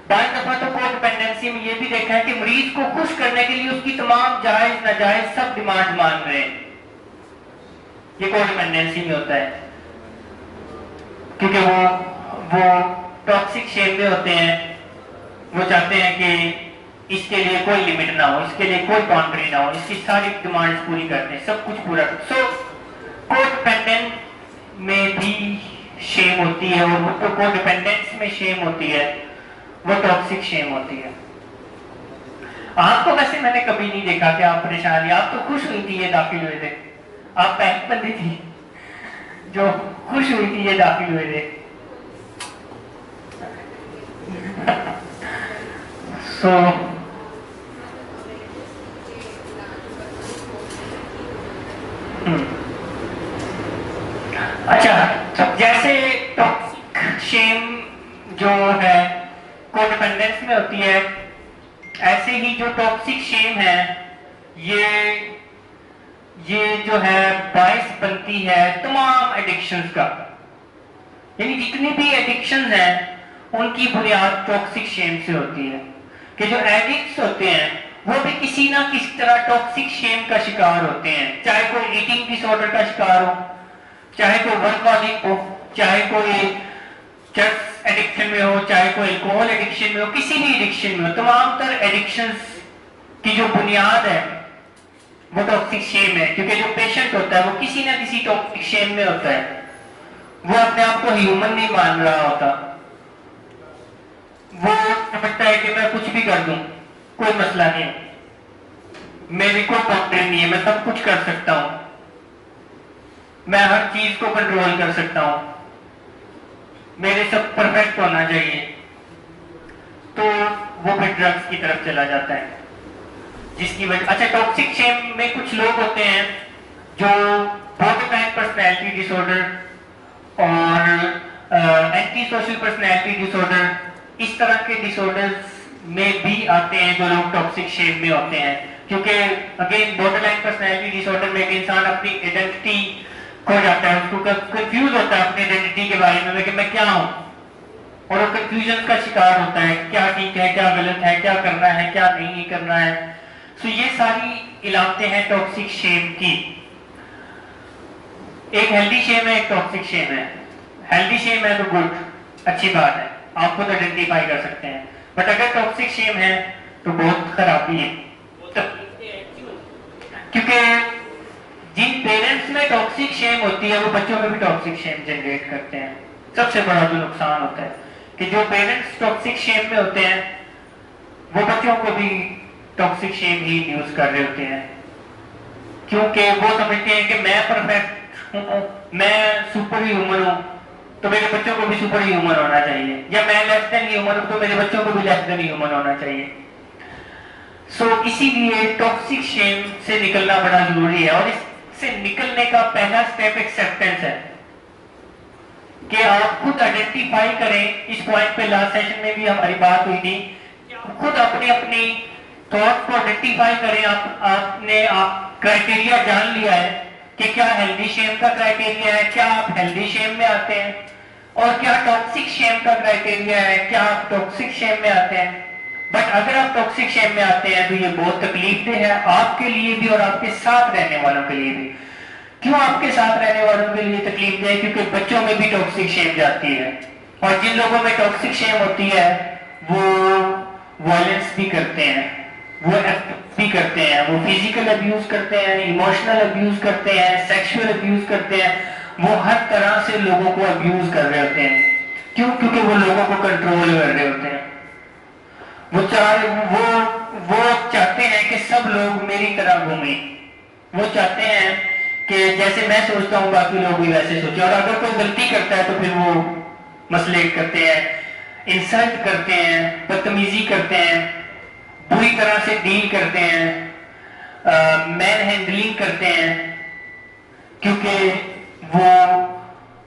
بعض دفعہ تو کو ڈیپینڈنسی میں یہ بھی دیکھا ہے کہ مریض کو خوش کرنے کے لیے اس کی تمام جائز ناجائز سب ڈیمانڈ مان رہے ہیں. یہ کو ڈیپینڈنسی میں ہوتا ہے کیونکہ وہ ٹاکسک شیم میں ہوتے ہیں. وہ چاہتے ہیں کہ اس کے لیے کوئی لمٹ نہ ہو، اس کے لیے کوئی باؤنڈری نہ ہو، اس کی ساری ڈیمانڈز پوری کرتے ہیں، سب کچھ پورا. سو کو ڈیپینڈنٹ میں بھی شیم ہوتی ہے، اور وہ تو کو ڈیپینڈنس میں شیم ہوتی ہے، وہ ٹاکسک شیم ہوتی ہے. آپ کو ویسے میں نے کبھی نہیں دیکھا کہ آپ پریشان ہیں. آپ تو خوش ہوئی تھی یہ داخل ہوئے تھے، آپ پہلی بندی تھی جو خوش ہوئی تھی یہ داخل ہوئے تھے. سو اچھا، جیسے ٹاکسک شیم جو ہے کو ڈیپینڈنس میں ہوتی ہے، ایسے ہی جو ٹاکسک شیم ہے یہ جو ہے باعث بنتی ہے تمام ایڈکشنز کا. یعنی جتنی بھی ایڈکشنز ہیں ان کی بنیاد ٹاکسک شیم سے ہوتی ہے، کہ جو ایڈکٹس ہوتے ہیں وہ بھی کسی نہ کسی طرح ٹاکسک شیم کا شکار ہوتے ہیں، چاہے کوئی ایٹنگ ڈس آرڈر کا شکار ہو، چاہے کوئی ورکہالک ہو، چاہے کوئی چرس ایڈکشن میں ہو، چاہے کوئی الکوہل ایڈکشن میں ہو، کسی بھی ایڈکشن میں ہو. تمام تر ایڈکشنز کی جو بنیاد ہے وہ ٹاکسک شیم ہے، کیونکہ جو پیشنٹ ہوتا ہے وہ کسی نہ کسی ٹاکسک شیم میں ہوتا ہے. وہ اپنے آپ کو ہیومن نہیں مان رہا ہوتا، وہ سمجھتا ہے کہ میں کچھ بھی کر دوں کوئی مسئلہ نہیں، میری کوئی باؤنڈری نہیں ہے، میں سب کچھ کر سکتا ہوں، میں ہر چیز کو کنٹرول کر سکتا ہوں، میرے سب پرفیکٹ ہونا چاہیے. تو وہ پھر ڈرگس کی طرف چلا جاتا ہے، جس کی وجہ. اچھا، ٹاکسک شیم میں کچھ لوگ ہوتے ہیں جو بورڈر لائن پرسنالٹی ڈس آرڈر اور اینٹی سوشل پرسنالٹی ڈس آرڈر، اس طرح کے ڈس آرڈرز میں بھی آتے ہیں جو لوگ ٹاکسک شیم میں ہوتے ہیں. کیونکہ اگین بورڈر لائن پرسنالٹی ڈس آرڈر میں ایک انسان اپنی آئیڈینٹی کھو جاتا ہے، اس کو کنفیوز ہوتا ہے اپنی آئیڈینٹی کے بارے میں کہ میں کیا ہوں، اور وہ کنفیوژن کا شکار ہوتا ہے، کیا ٹھیک ہے کیا غلط ہے، کیا کرنا ہے کیا نہیں کرنا ہے. سو یہ ساری علامتیں ہیں ٹاکسک شیم کی. ایک ہیلدی شیم ہے، ایک ٹاکسک شیم ہے. ہیلدی شیم ہے تو گڈ، اچھی بات ہے، آپ خود آئیڈینٹیفائی کر سکتے ہیں. بٹ اگر ٹاکسک شیم ہے تو بہت خرابی ہے. کیونکہ جن پیرنٹس میں ٹاکسک شیم ہوتی ہے وہ بچوں میں بھی ٹاکسک شیم جنریٹ کرتے ہیں. سب سے بڑا جو نقصان ہوتا ہے کہ جو پیرنٹس ٹاکسک شیم میں ہوتے ہیں وہ بچوں کو بھی ٹاکسک شیم ہی یوز کر رہے ہوتے ہیں، کیونکہ وہ سمجھتے ہیں کہ میں پرفیکٹ ہوں، میں سپر ہیومن ہوں تو میرے بچوں کو بھی سپر ہیومن ہونا چاہیے، یا میں لیس دین ہیومن ہوں تو میرے بچوں کو بھی لیس دین ہیومن ہونا چاہیے. سو اسی لیے ٹاکسک شیم سے نکلنا بڑا ضروری ہے، اور اس سے نکلنے کا پہلا سٹیپ ایکسیپٹنس ہے کہ آپ خود آئیڈینٹیفائی کریں. اس پوائنٹ پہ لاسٹ سیشن میں بھی ہماری بات ہوئی تھی، خود اپنی تھاٹ کو آئیڈینٹیفائی کریں. آپ نے کرائٹیریا جان لیا ہے کہ کیا ہیلدی شیم کا کرائٹیریا ہے، کیا آپ ہیلدی شیم میں آتے ہیں، اور کیا ٹاکسک شیم کا کرائٹیریا ہے، کیا آپ ٹاکسک شیم میں آتے ہیں. بٹ اگر آپ ٹاکسک شیم میں آتے ہیں تو یہ بہت تکلیف دہ ہے آپ کے لیے بھی اور آپ کے ساتھ رہنے والوں کے لیے بھی. کیوں آپ کے ساتھ رہنے والوں کے لیے تکلیف دہ ہے؟ کیونکہ بچوں میں بھی ٹاکسک شیم جاتی ہے، اور جن لوگوں میں ٹاکسک شیم ہوتی ہے وہ وائلنس بھی کرتے ہیں، وہ ایکٹ بھی کرتے ہیں، وہ فزیکل ابیوز کرتے ہیں، ایموشنل ابیوز کرتے ہیں، سیکشول ابیوز کرتے ہیں. وہ ہر طرح سے لوگوں کو ابیوز کر رہے ہوتے ہیں. کیوں؟ کیونکہ وہ لوگوں کو کنٹرول کر رہے ہوتے ہیں. وہ چاہتے ہیں کہ سب لوگ میری طرح گھومیں، وہ چاہتے ہیں کہ جیسے میں سوچتا ہوں باقی لوگ بھی ویسے سوچیں. اور اگر کوئی غلطی کرتا ہے تو پھر وہ مسئلے کرتے ہیں، انسلٹ کرتے ہیں، بدتمیزی کرتے ہیں، بری طرح سے ڈیل کرتے ہیں، مین ہینڈلنگ کرتے ہیں، کیونکہ وہ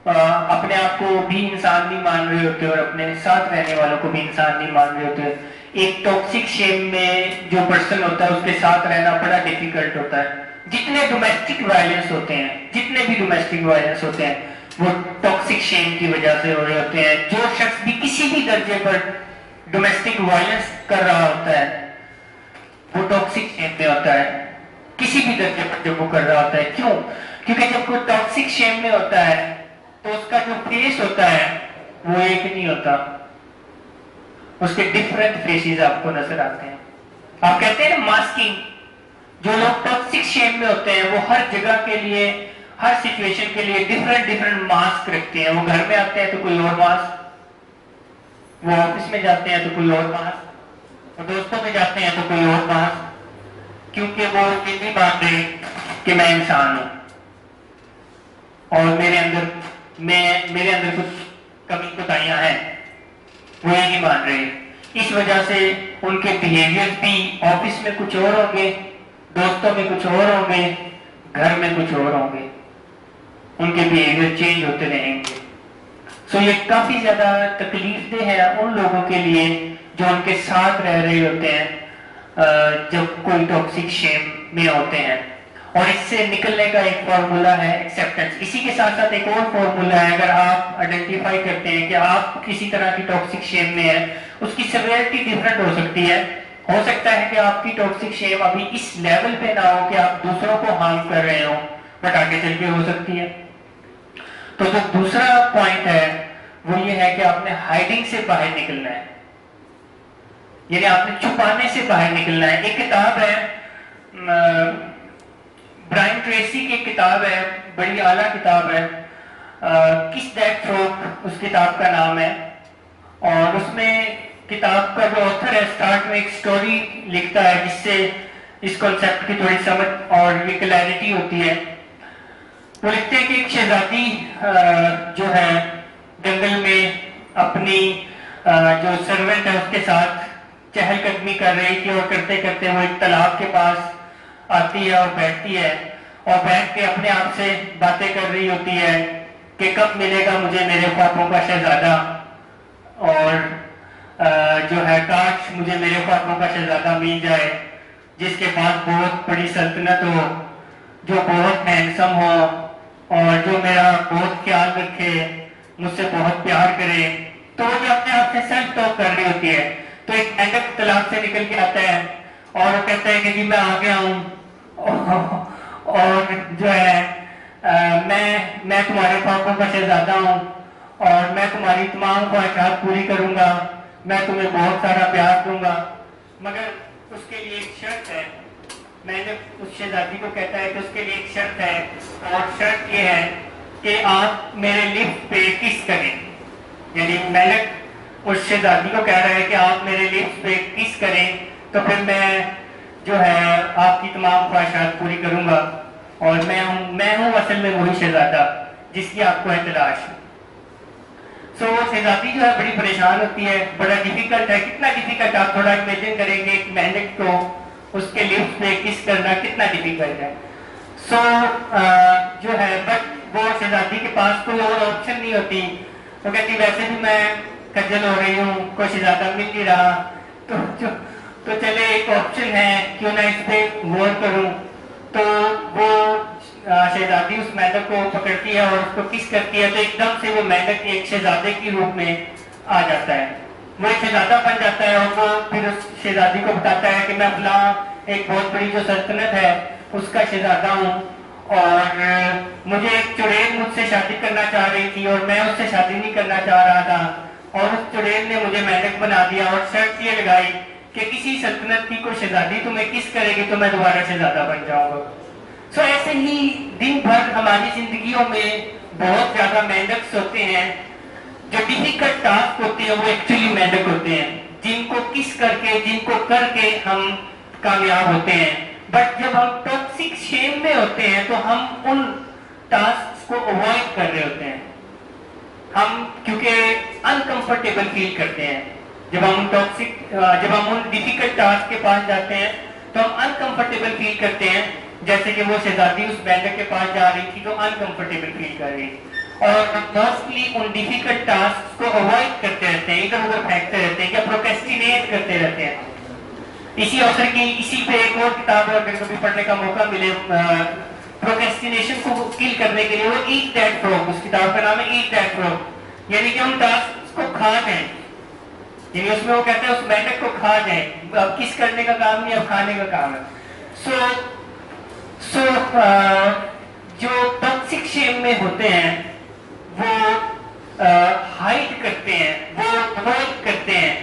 اپنے آپ کو بھی انسان نہیں مان رہے ہوتے اور اپنے ساتھ رہنے والوں کو بھی انسان نہیں مان رہے ہوتے. ایک ٹاکسک شیم میں جو پرسن ہوتا ہے اس کے ساتھ رہنا بڑا ڈیفیکلٹ ہوتا ہے. جتنے ڈومیسٹک وائلنس ہوتے ہیں، جتنے بھی ڈومیسٹک وائلنس ہوتے ہیں وہ ٹاکسک شیم کی وجہ سے ہو رہے ہوتے ہیں. جو شخص بھی کسی بھی درجے پر ڈومیسٹک وائلنس کر رہا ہوتا ہے وہ ٹاکسک شیم میں ہوتا ہے، کسی بھی درجے پر جب وہ کر رہا ہوتا ہے. کیوں؟ کیونکہ جب کوئی ٹاکسک شیم میں ہوتا ہے تو اس کا جو فیس ہوتا ہے وہ ایک نہیں ہوتا، اس کے ڈفرینٹ فیسز آپ کو نظر آتے ہیں. آپ کہتے ہیں نا ماسکنگ. جو لوگ ٹاکسک شیم میں ہوتے ہیں وہ ہر جگہ کے لیے، ہر سچویشن کے لیے ڈفرینٹ ماسک رکھتے ہیں. وہ گھر میں آتے ہیں تو کوئی اور ماسک، وہ آفس میں جاتے ہیں تو کوئی اور ماسک، وہ دوستوں میں جاتے ہیں تو کوئی اور ماسک، کیونکہ وہ یہ نہیں مان رہے کہ میں انسان ہوں اور میرے اندر کچھ کمی کوتاہیاں ہیں، وہ یہ نہیں مان رہے. اس وجہ سے ان کے بیہیویئر بھی آفس میں کچھ اور ہوں گے، دوستوں میں کچھ اور ہوں گے، گھر میں کچھ اور ہوں گے، ان کے بیہیویئر چینج ہوتے رہیں گے. سو یہ کافی زیادہ تکلیف دہ ہے ان لوگوں کے لیے جو ان کے ساتھ رہ رہے ہوتے ہیں جب کوئی ٹاکسک شیم میں ہوتے ہیں. اور اس سے نکلنے کا ایک فارمولہ ہے ایکسیپٹنس. اسی کے ساتھ ساتھ ایک اور فارمولہ ہے، اگر آپ آئیڈینٹیفائی کرتے ہیں کہ آپ کسی طرح کی ٹاکسک شیم میں ہیں، اس کی سیویرٹی ڈفرینٹ ہو سکتی ہے. ہو سکتا ہے کہ آپ کی ٹاکسک شیم ابھی اس لیول پہ نہ ہو کہ آپ دوسروں کو ہارم کر رہے ہو، بٹ آگے چل کے ہو سکتی ہے. تو جو دوسرا پوائنٹ ہے وہ یہ ہے کہ آپ نے ہائیڈنگ سے باہر نکلنا ہے، یعنی آپ نے چھپانے سے باہر نکلنا ہے. ایک کتاب ہے برائن ٹریسی کی کتاب ہے، بڑی اعلیٰ کتاب ہے، کس دیٹ فروگ اس کتاب کا نام ہے. اور اس میں کتاب کا جو آتھر ہے سٹارٹ میں ایک سٹوری لکھتا ہے جس سے اس کانسیپٹ کی تھوڑی سمجھ اور یہ کلیئرٹی ہوتی ہے. وہ لکھتے ہیں کہ ایک شہزادی جو ہے جنگل میں اپنی جو سرونٹ ہے اس کے ساتھ چہل قدمی کر رہی تھی، اور کرتے کرتے وہ ایک تالاب کے پاس آتی ہے اور بیٹھتی ہے، اور بیٹھ کے اپنے آپ سے باتیں کر رہی ہوتی ہے کہ کب ملے گا مجھے میرے خوابوں کا شہزادہ، اور جو ہے کاش مجھے میرے خوابوں کا شہزادہ مل جائے جس کے پاس بہت بڑی سلطنت ہو، جو بہت ہینڈسم ہو، اور جو میرا بہت خیال رکھے، مجھ سے بہت پیار کرے. تو وہ جو اپنے آپ سے سیلف ٹاک کر رہی ہوتی ہے، تو ایک اینڈک طلاق سے نکل کے آتا ہے اور وہ کہتا ہے کہ جی میں آ گیا ہوں، اور جو ہے میں تمہارے خوابوں کا شہزادہ ہوں، اور میں تمہاری تمام خواہشات پوری کروں گا، میں تمہیں بہت سارا پیار دوں گا، مگر اس کے لیے ایک شرط ہے. میں نے اس شہزادی کو کہتا ہے کہ اس کے لیے ایک شرط ہے، اور شرط یہ ہے کہ آپ میرے لپس پہ کس کریں. یعنی میلک اس شہزادی کو کہہ رہا ہے کہ آپ میرے لپس پہ کس کریں تو پھر میں جو ہے آپ کی تمام خواہشات پوری کروں گا، اور میں ہوں اصل میں وہی شہزادہ جس کی آپ کو احتراج ہے. سو وہ شہزادی جو ہے بڑی پریشان ہوتی ہے، بڑا ڈیفیکلٹ ہے. کتنا ڈیفیکلٹ آپ تھوڑا امیجن کریں گے ایک مینڈک کو اس کے لپس پہ کس کرنا کتنا ڈیفیکلٹ ہے. سو جو ہے بٹ وہ شہزادی کے پاس کوئی اور آپشن نہیں ہوتی. وہ کہتی ویسے بھی میں کجل ہو رہی ہوں، کوئی شہزادہ مل نہیں رہا، تو چلے ایک آپشن ہے کیوں نہ اس پہ غور کروں. تو وہ شہزادی اس مینڈک کو پکڑتی ہے اور اس کو کس کرتی ہے، تو ایک دم سے وہ مینڈک ایک شہزادے کی روپ میں آ جاتا ہے، وہ ایک شہزادہ بن جاتا ہے. اور وہ پھر اس شہزادی کو بتاتا ہے کہ میں فلاں ایک بہت بڑی جو سلطنت ہے اس کا شہزادہ ہوں، اور مجھے ایک چڑیل مجھ سے شادی کرنا چاہ رہی تھی اور میں اس سے شادی نہیں کرنا چاہ رہا تھا، اور اس چڑیل نے مجھے مینڈک بنا دیا اور شرط یہ لگائی کہ کسی سلطنت کی کوئی شہزادی تمہیں کس کرے گی تو میں دوبارہ شہزادہ بن جاؤں گا. سو ایسے ہی دن بھر ہماری زندگیوں میں بہت زیادہ مینڈکس ہوتے ہیں. جو ڈیفیکلٹ ٹاسک ہوتے ہیں وہ ایکچولی مینڈک ہوتے ہیں، جن کو کس کر کے جن کو کر کے ہم کامیاب ہوتے ہیں. بٹ جب ہم ٹاکسک شیم میں ہوتے ہیں تو ہم ان ٹاسک کو اوائڈ کر رہے ہوتے ہیں، ہم کیونکہ انکمفرٹیبل فیل کرتے ہیں. جب ہم ان ڈیفیکلٹ ٹاسک کے پاس جاتے ہیں تو ہم انکمفرٹیبل فیل کرتے ہیں، جیسے کہ وہ شہزادی اس مینڈک کے پاس جا رہی تھی تو انکمفرٹیبل فیل کر رہی تھی. اور موسٹلی ان ڈیفیکلٹ ٹاسک کو اوائڈ کرتے رہتے ہیں، ادھر ادھر پھینکتے رہتے ہیں یا پروکریسٹینیٹ کرتے رہتے ہیں. اسی پہ ایک اور کتاب ہے، اگر کبھی پڑھنے کا موقع ملے، پروکریسٹینیشن کو کل کرنے کے لیے، وہ ایٹ دیٹ فروگ، اس کتاب کا نام ہے ایٹ دیٹ فروگ، یعنی کہ ان ٹاسک کو کھا جائیں. یعنی اس میں وہ کہتے ہیں اس مینڈک کو کھا جائیں. اب کس کرنے کا کام نہیں، اب کھانے کا کام ہے. سو جو ٹاکسک شیم میں ہوتے ہیں وہ ہائڈ کرتے ہیں، وہ اوائڈ کرتے ہیں،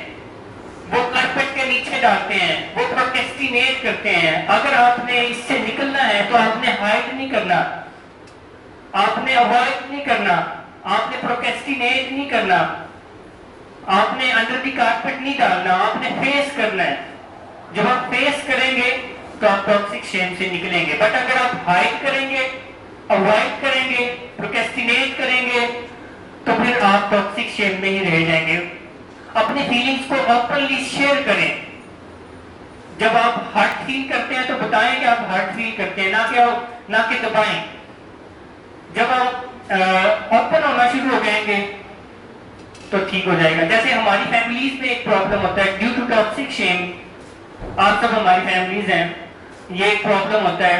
وہ کارپیٹ کے نیچے ڈالتے ہیں، وہ پروکریسٹینیٹ کرتے ہیں. اگر آپ نے اس سے نکلنا ہے تو آپ نے ہائڈ نہیں کرنا، آپ نے اوائڈ نہیں کرنا، آپ نے پروکریسٹینیٹ نہیں کرنا، آپ نے انڈر دی کارپیٹ نہیں ڈالنا، آپ نے فیس کرنا ہے. جب آپ فیس کریں گے تو آپ ٹاکسک شیم سے نکلیں گے. بٹ اگر آپ ہائڈ کریں گے، اوائڈ کریں گے، پروکریسٹینیٹ کریں گے تو پھر آپ ٹاکسک شیم میں ہی رہ جائیں گے. اپنی فیلنگز کو اوپنلی شیئر کریں. جب آپ ہارٹ فیل کرتے ہیں تو بتائیں کہ آپ ہارٹ فیل کرتے ہیں، نہ کہ دبائیں. جب آپ اوپن ہونا شروع ہو جائیں گے تو ٹھیک ہو جائے گا. جیسے ہماری فیملیز میں ایک پرابلم ہوتا ہے ڈیو ٹو ٹاکسک شیم. آپ سب ہماری فیملیز ہیں، یہ ایک پرابلم ہوتا ہے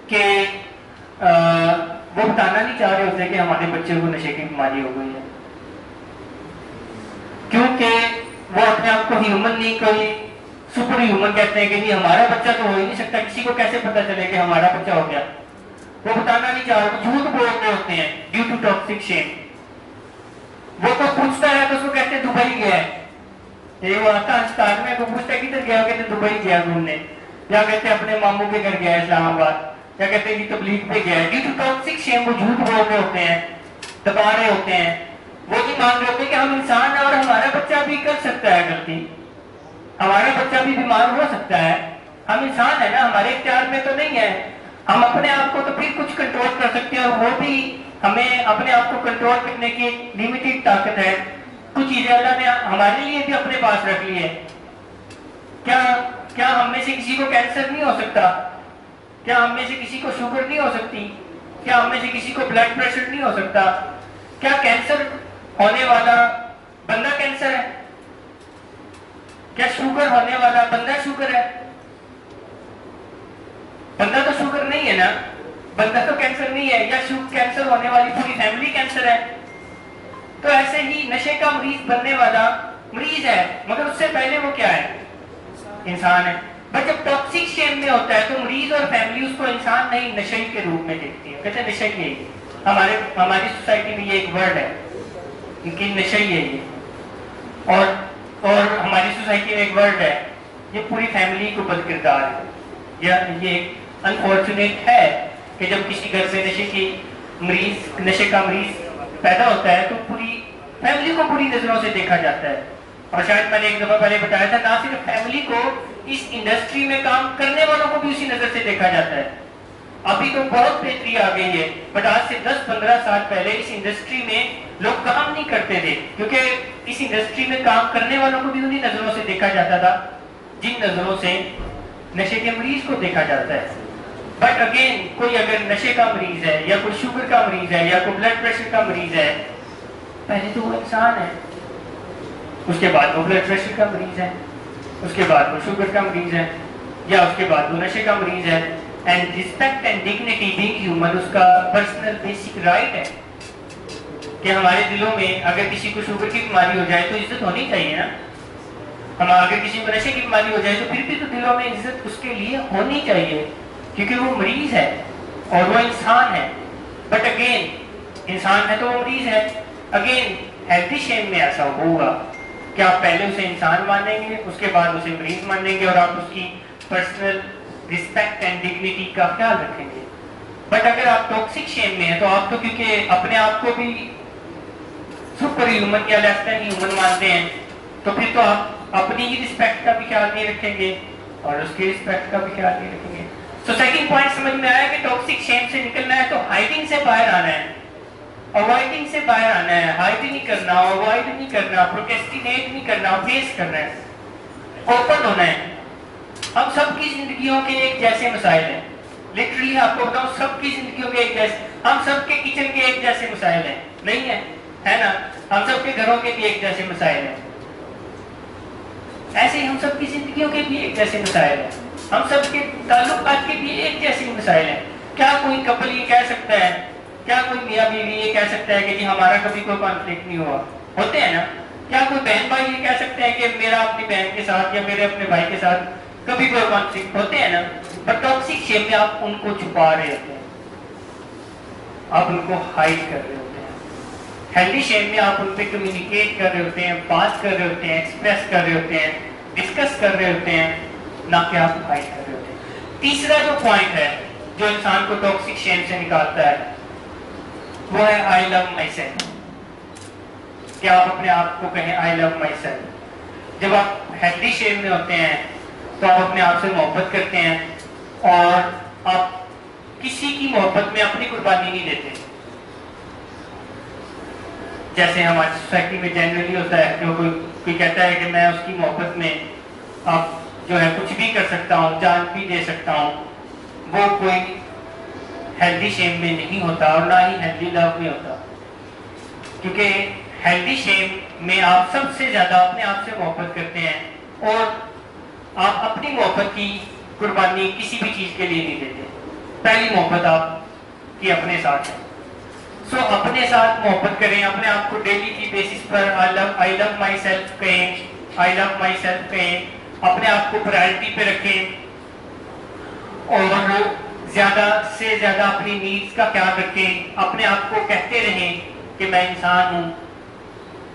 کہ وہ بتانا نہیں چاہ رہے ہوتے کہ ہمارے بچے کو نشے کی بیماری ہو گئی ہے، کیونکہ وہ اپنے آپ کو ہیومن نہیں، کوئی سپر ہیومن کہتے ہیں کہ نہیں ہمارا بچہ تو ہو ہی نہیں سکتا، کسی کو کیسے پتا چلے کہ ہمارا بچہ ہو گیا. وہ بتانا نہیں چاہ رہے، جھوٹ بول رہے ہوتے ہیں ڈیو ٹو ٹاکسک شیم. وہ تو پوچھتا ہے تو اس کو کہتے ہیں دبئی گیا ہے. یہ وہ آتا ہسپتال میں کو پوچھتا ہے کدھر گیا، کہتے دبئی گیا گھومنے، یا کہتے ہیں اپنے ماموں کے گھر گیا اسلام آباد، یا کہتے ہیں کہ تبلیغ پہ گیا ہے. ڈیو ٹو ٹاکسک شیم وہ جھوٹ بول رہے ہوتے ہیں، دبا رہے ہوتے ہیں. وہ نہیں مان رہے ہوتے کہ ہم انسان ہیں اور ہمارا بچہ بھی کر سکتا ہے غلطی، ہمارا بچہ بھی بیمار ہو سکتا ہے. ہم انسان ہیں نا، ہمارے اختیار میں تو نہیں ہے. ہم اپنے آپ کو تو پھر کچھ کنٹرول کر سکتے ہیں، اور وہ بھی ہمیں اپنے آپ کو کنٹرول کرنے کی لمیٹڈ طاقت ہے. کچھ چیزیں اللہ نے ہمارے لیے بھی اپنے پاس رکھ لی ہے. کیا ہم میں سے کسی کو کینسر نہیں ہو سکتا؟ کیا ہم میں سے کسی کو شوگر نہیں ہو سکتی؟ کیا ہم میں سے کسی کو بلڈ پریشر نہیں ہو سکتا؟ کیا کینسر ہونے والا بندہ کینسر ہے؟ کیا شوگر ہونے والا بندہ شوگر ہے؟ بندہ تو شوگر نہیں ہے نا، بندہ تو کینسر نہیں ہے. یا کینسر ہونے والی پوری فیملی کینسر ہے. تو ایسے ہی نشے کا مریض بننے والا مریض ہے، مگر اس سے پہلے وہ کیا ہے؟ انسان ہے. بٹ جب ٹاکسک شیم میں ہوتا ہے تو مریض اور فیملی اس کو انسان نہیں نشے کے روپ میں دیکھتی ہے، کہتے ہیں نشے ہی ہے. ہماری سوسائٹی میں یہ ایک ورڈ ہے کہ نشے ہی ہے یہ. اور ہماری سوسائٹی میں ایک ورڈ ہے، یہ پوری فیملی کو بد کردار ہے. یا یہ انفارچونیٹ ہے کہ جب کسی گھر سے نشے کا مریض پیدا ہوتا ہے تو پوری فیملی کو بری نظروں سے دیکھا جاتا ہے. اور شاید میں نے ایک دفعہ پہلے بتایا تھا، نہ صرف فیملی کو، اس انڈسٹری میں کام کرنے والوں کو بھی اسی نظر سے دیکھا جاتا ہے. ابھی تو بہت بہتری آ گئی ہے، بٹ آج سے 10-15 سال پہلے اس انڈسٹری میں لوگ کام نہیں کرتے تھے، کیونکہ اس انڈسٹری میں کام کرنے والوں کو بھی انہی نظروں سے دیکھا جاتا تھا جن نظروں سے نشے کے مریض کو دیکھا جاتا ہے. بٹ اگین کوئی اگر نشے کا مریض ہے، یا کوئی شوگر کا مریض ہے، یا کوئی بلڈ پریشر کا مریض ہے، پہلے تو وہ انسان ہے، اس کے بعد وہ بلڈ پریشر کا مریض ہے، اس کے بعد وہ شوگر کا مریض ہے، یا اس کے بعد وہ نشے کا مریض ہے. And respect and dignity being human اس کا پرسنل بیسک رائٹ ہے کہ ہمارے دلوں میں اگر کسی کو شوگر کی بیماری ہو جائے تو عزت ہونی چاہیے نا. ہم اگر کسی کو نشے کی بیماری ہو جائے تو پھر بھی تو دلوں میں عزت اس کے لیے ہونی چاہیے، کیونکہ وہ مریض ہے اور وہ انسان ہے. بٹ اگین انسان ہے تو وہ مریض ہے. اگین ہیلتھی شیم میں ایسا ہوگا کہ آپ پہلے اسے انسان مانیں گے، اس کے بعد اسے مریض مانیں گے، اور آپ اس کی پرسنل رسپیکٹ اینڈ ڈگنیٹی کا خیال رکھیں گے. بٹ اگر آپ ٹاکسک شیم میں ہیں تو آپ تو کیونکہ اپنے آپ کو بھی سپر ہیومن یا لیس دین ہیومن مانتے ہیں، تو پھر تو آپ اپنی ہی رسپیکٹ کا بھی خیال نہیں رکھیں گے اور اس کی رسپیکٹ کا بھی خیال نہیں رکھیں گے. سو سیکنڈ پوائنٹ سمجھ میں آیا کہ ٹاکسک شیم سے نکلنا ہے تو ہائڈنگ سے باہر آنا ہے، اوائڈنگ سے باہر آنا ہے. ہائڈ نہیں کرنا، اوائڈ نہیں کرنا، پروکیسٹینیٹ نہیں کرنا، فیس کرنا ہے، اوپن ہونا ہے. ہم سب کی زندگیوں کے ایک جیسے مسائل ہیں. لٹرلی آپ کو بتاؤں، سب کی زندگیوں کے ایک جیسے، ہم سب کے کچن کے ایک جیسے مسائل ہیں، نہیں ہے؟ ہے نا؟ ہم سب کے گھروں کے بھی ایک جیسے مسائل ہیں. ایسے ہی ہم سب کی زندگیوں کے بھی ایک جیسے مسائل ہیں، ہم سب کے تعلقات کے بھی ایک جیسے مسائل ہیں. کیا کوئی کپل یہ کہہ سکتا ہے، کیا کوئی میاں بیوی یہ کہہ سکتا ہے کہ جی ہمارا کبھی کوئی کانفلکٹ نہیں ہوا؟ ہوتے ہیں نا. کیا کوئی بہن بھائی یہ کہہ سکتے ہیں کہ میرا اپنی بہن کے ساتھ یا میرے اپنے بھائی کے ساتھ کبھی کوئی کانفلکٹ؟ ہوتے ہیں نا. بٹ ٹاکسک شیم میں آپ ان کو چھپا رہے ہوتے ہیں، آپ ان کو ہائڈ کر رہے ہوتے ہیں. ہیلدی شیم میں آپ ان پہ کمیونیکیٹ کر رہے ہوتے ہیں، بات کر رہے ہوتے ہیں، ایکسپریس کر رہے ہوتے ہیں، ڈسکس کر رہے ہوتے ہیں، نہ کہ آپ ہائڈ کر رہے ہوتے ہیں. تیسرا جو پوائنٹ ہے جو انسان کو ٹاکسک شیم سے نکالتا ہے وہ ہے آئی لو مائی سیلف. کہ آپ اپنے آپ کو کہیں آئی لو مائی سیلف. جب آپ ہیلدی شیم میں ہوتے ہیں تو آپ اپنے آپ سے محبت کرتے ہیں اور آپ کسی کی محبت میں اپنی قربانی نہیں دیتے. جیسے ہماری سوسائٹی میں جنرلی ہوتا ہے کہ کوئی کہتا ہے کہ میں اس کی محبت میں، آپ جو ہے کچھ بھی کر سکتا ہوں، جان بھی دے سکتا ہوں، وہ کوئی ہیلدی شیم میں نہیں ہوتا اور نہ ہی ہیلدی لو میں ہوتا. کیونکہ ہیلدی شیم میں آپ سب سے زیادہ اپنے آپ سے محبت کرتے ہیں اور آپ اپنی محبت کی قربانی کسی بھی چیز کے لیے نہیں دیتے. پہلی محبت آپ کی اپنے ساتھ ہے. سو اپنے ساتھ محبت کریں، اپنے آپ کو ڈیلی کی basis per I love my self کہیں، آئی لو مائی سیلف کہیں، اپنے آپ کو پرائرٹی پہ رکھیں اور زیادہ سے زیادہ اپنی نیڈس کا خیال رکھیں. اپنے آپ کو کہتے رہیں کہ میں انسان ہوں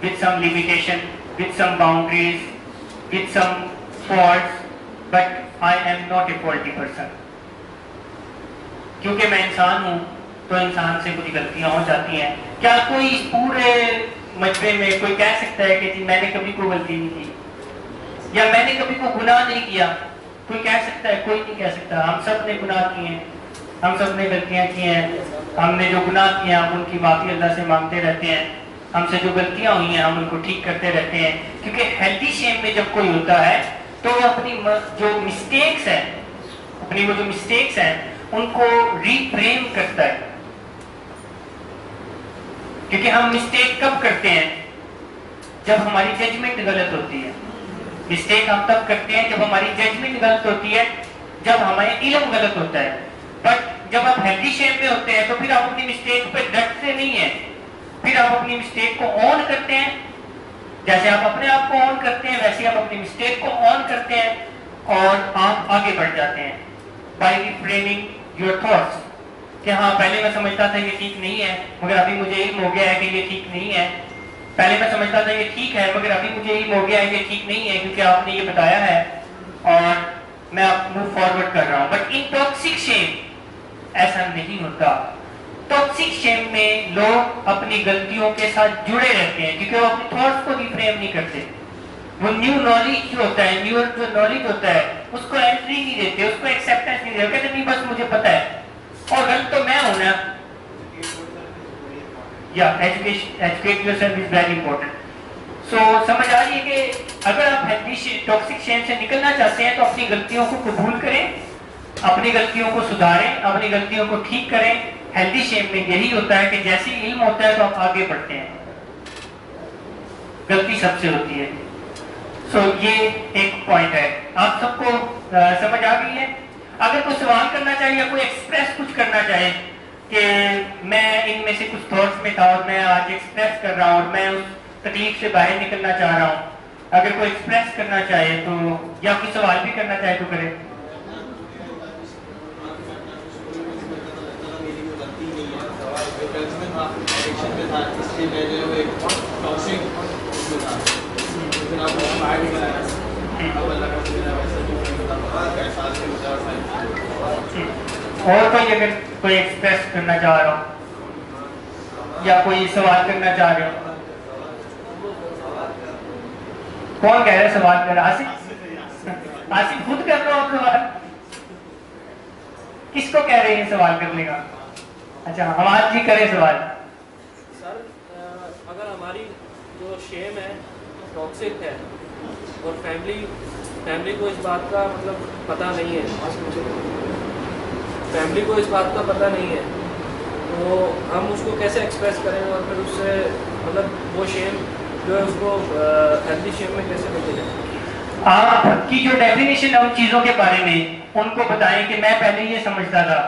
with some limitation, with some boundaries, with some faults, but I am not a faulty person. کیونکہ میں انسان ہوں تو انسان سے کچھ غلطیاں ہو جاتی ہیں. کیا کوئی اس پورے مجمع میں کوئی کہہ سکتا ہے کہ جی میں نے کبھی کوئی غلطی نہیں کی یا میں نے کبھی کوئی گناہ نہیں کیا؟ کوئی کہہ سکتا ہے؟ کوئی نہیں کہہ سکتا. ہم سب نے گناہ کیے ہیں، ہم سب نے غلطیاں کی ہیں. ہم نے جو گناہ کیے ہیں ہم ان کی معافی اللہ سے مانگتے رہتے ہیں. ہم سے جو غلطیاں ہوئی ہیں ہم ان کو ٹھیک کرتے رہتے ہیں. کیونکہ ہیلدی شیم میں جب کوئی ہوتا ہے تو وہ اپنی جو مسٹیکس ہیں، اپنی وہ جو مسٹیکس ہیں ان کو ری فریم کرتا ہے. کیونکہ ہم مسٹیک کب کرتے ہیں؟ جب ہماری ججمنٹ غلط ہوتی ہے. مسٹیک ہم تب کرتے ہیں جب ہماری ججمنٹ غلط ہوتی ہے، جب ہمارا علم غلط ہوتا ہے. بٹ جب آپ ہیلدی شیم میں ہوتے ہیں تو پھر آپ اپنی مسٹیک پہ ڈٹتے نہیں ہیں، پھر آپ اپنی مسٹیک کو آن کرتے ہیں. جیسے آپ اپنے آپ کو آن کرتے ہیں ویسے آپ اپنی مسٹیک کو آن کرتے ہیں اور آپ آگے بڑھ جاتے ہیں بائی ریفریمنگ یور تھاٹس. کہ ہاں پہلے میں سمجھتا تھا یہ ٹھیک نہیں ہے مگر ابھی مجھے علم ہو گیا ہے کہ یہ ٹھیک نہیں ہے. پہلے میں سمجھتا تھا یہ ٹھیک ہے مگر ابھی مجھے علم ہو گیا ہے یہ ٹھیک نہیں ہے کیونکہ آپ نے یہ بتایا ہے اور میں اب موو فارورڈ کر رہا ہوں. بٹ ان ٹاکسک شیم ایسا نہیں ہوتا. ٹاکسک شیم میں لوگ اپنی غلطیوں کے ساتھ جڑے رہتے ہیں کیونکہ وہ اپنے تھاٹس کو ریفریم نہیں کرتے. وہ نیو نالج جو ہوتا ہے، نیو جو نالج ہوتا ہے اس کو انٹری نہیں دیتے، اس کو ایکسیپٹنس نہیں دیتے. کہتے نہیں بس مجھے پتا ہے اور غلط تو میں ہوں نا. یا educate yourself is very important. So سمجھ آ رہی ہے کہ اگر آپ ہیلدی ٹاکسک شیم سے نکلنا چاہتے ہیں تو اپنی غلطیوں کو قبول کریں، اپنی غلطیوں کو سدھاریں، اپنی غلطیوں کو ٹھیک کریں. ہیلدی شیم میں یہی ہوتا ہے کہ جیسے علم ہوتا ہے تو آپ آگے بڑھتے ہیں. غلطی سب سے ہوتی ہے. سو یہ ایک پوائنٹ ہے. آپ سب کو سمجھ آ گئی ہے؟ اگر کوئی سوال کرنا چاہے یا کوئی ایکسپریس کچھ کرنا چاہے کہ میں ان میں سے کچھ تھاٹس میں تھا اور میں آج ایکسپریس کر رہا ہوں اور میں اس تکلیف سے باہر نکلنا چاہ رہا ہوں، اگر کوئی ایکسپریس کرنا چاہے تو یا کوئی سوال بھی کرنا چاہے تو کرے. اور کوئی اگر کوئی ایکسپریس کرنا چاہ رہا ہو یا کوئی سوال کرنا چاہ رہے ہو؟ کون کہہ رہے سوال کر رہا؟ آصف؟ آصف خود کر رہا ہو سوال؟ کس کو کہہ رہے ہیں سوال کرنے کا؟ اچھا حماد جی کرے سوال. سر اگر ہماری جو شیم ہے ٹاکسک ہے اور فیملی کو اس بات کا مطلب پتہ نہیں ہے، فیملی کو اس بات کا پتہ نہیں ہے تو ہم اس کو کیسے ایکسپریس کریں اور پھر اس سے مطلب وہ شیم جو ہے اس کو ہیلدی شیم میں کیسے لے کے جائیں؟ آپ کی جو ڈیفینیشن ہے ان چیزوں کے بارے میں ان کو بتائیں کہ میں پہلے یہ سمجھتا تھا.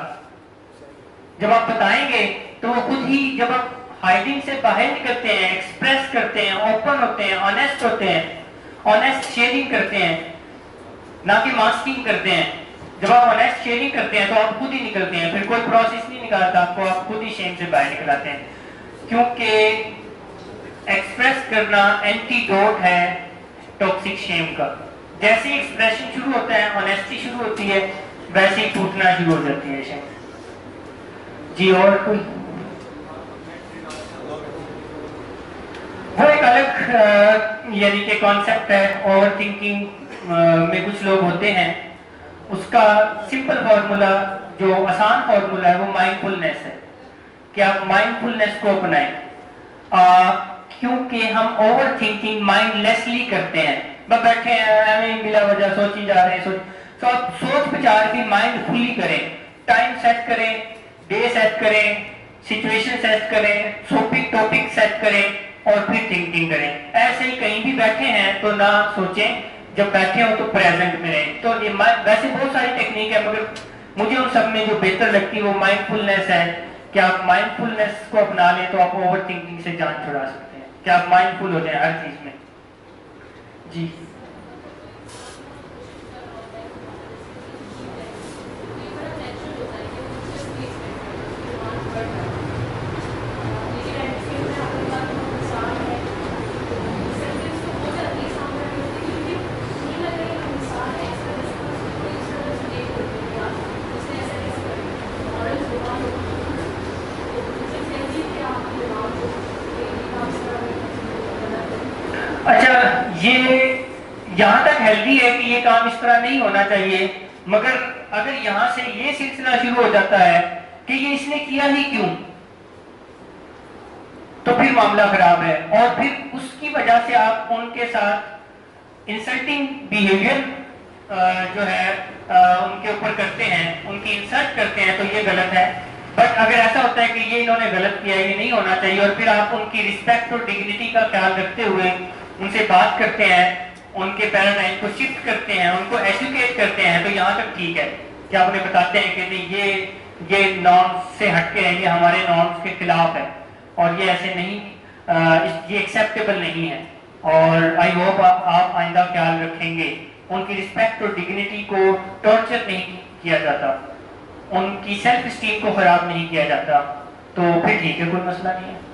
جب آپ بتائیں گے تو وہ خود ہی جب آپ ہائڈنگ سے باہر نکلتے ہیں، ایکسپریس کرتے ہیں، اوپن ہوتے ہیں، آنیسٹ ہوتے ہیں، آنیسٹ شیئرنگ کرتے ہیں نہ کہ ماسکنگ کرتے ہیں. جب آپ آنیسٹ شیئرنگ کرتے ہیں تو آپ خود ہی نکلتے ہیں، پھر کوئی پروسیس نہیں نکالتا آپ کو، آپ خود ہی شیم سے باہر نکل آتے ہیں. کیونکہ ایکسپریس کرنا اینٹی ڈوٹ ہے ٹاکسک شیم کا. جیسے ہی ایکسپریشن شروع ہوتا ہے، آنیسٹی شروع ہوتی ہے، ویسے ہی ٹوٹنا شروع ہو جاتی ہے شیم. جی اور کوئی؟ وہ ایک الگ یعنی کہ کانسیپٹ ہے. اوور تھنکنگ میں کچھ لوگ ہوتے ہیں، اس کا سمپل فارمولا جو آسان فارمولا ہے وہ مائنڈ فلنس ہے کہ آپ مائنڈ فلنس کو اپنائیں. کیونکہ ہم اوور تھنکنگ مائنڈ لیسلی کرتے ہیں. بس بیٹھے ہیں ایویں بلا وجہ سوچی جا رہے ہیں. تو آپ سوچ بچار کی مائنڈ فلی کریں, ٹائم سیٹ کریں, ڈے سیٹ کریں, سچویشن سیٹ کریں, ٹاپک سیٹ کریں اور پھر تھنکنگ کریں. ایسے ہی کہیں بھی بیٹھے ہیں تو نہ سوچیں, جب بیٹھے ہوں تو پریزنٹ میں رہیں. تو یہ ویسے بہت ساری ٹیکنیک ہے مگر مجھے ان سب میں جو بہتر لگتی ہے وہ مائنڈ فلنس ہے کہ آپ مائنڈ فلنس کو اپنا لیں تو آپ اوور تھنکنگ سے جان چھڑا سکتے ہیں, کہ آپ مائنڈ فل ہو جائیں ہر چیز میں. جی اچھا, یہ یہاں تک ہیلدی ہے کہ یہ کام اس طرح نہیں ہونا چاہیے, مگر اگر یہاں سے یہ سلسلہ شروع ہو جاتا ہے کہ یہ اس نے کیا ہی کیوں, تو پھر معاملہ خراب ہے. اور پھر اس کی وجہ سے آپ ان کے ساتھ انسلٹنگ بیہیویئر جو ہے ان کے اوپر کرتے ہیں, ان کی انسلٹ کرتے ہیں, تو یہ غلط ہے. بٹ اگر ایسا ہوتا ہے کہ یہ انہوں نے غلط کیا, یہ نہیں ہونا چاہیے, اور پھر آپ ان کی رسپیکٹ اور ڈگنیٹی کا خیال رکھتے ہوئے ان سے بات کرتے ہیں, ان کے پیراڈائم کو شفٹ کرتے ہیں, ان کو ایجوکیٹ کرتے ہیں, تو یہاں تک ٹھیک ہے کہ آپ انہیں بتاتے ہیں کہ نہیں یہ نارمس سے ہٹ کے ہیں, یہ ہمارے نارمس کے خلاف ہے اور یہ ایسے نہیں, یہ ایکسیپٹیبل نہیں ہے. اور آئی ہوپ آپ آئندہ خیال رکھیں گے. ان کی رسپیکٹ اور ڈگنیٹی کو ٹارچر نہیں کیا جاتا, ان کی سیلف اسٹیم کو خراب نہیں کیا جاتا, تو پھر ٹھیک ہے, کوئی مسئلہ نہیں ہے.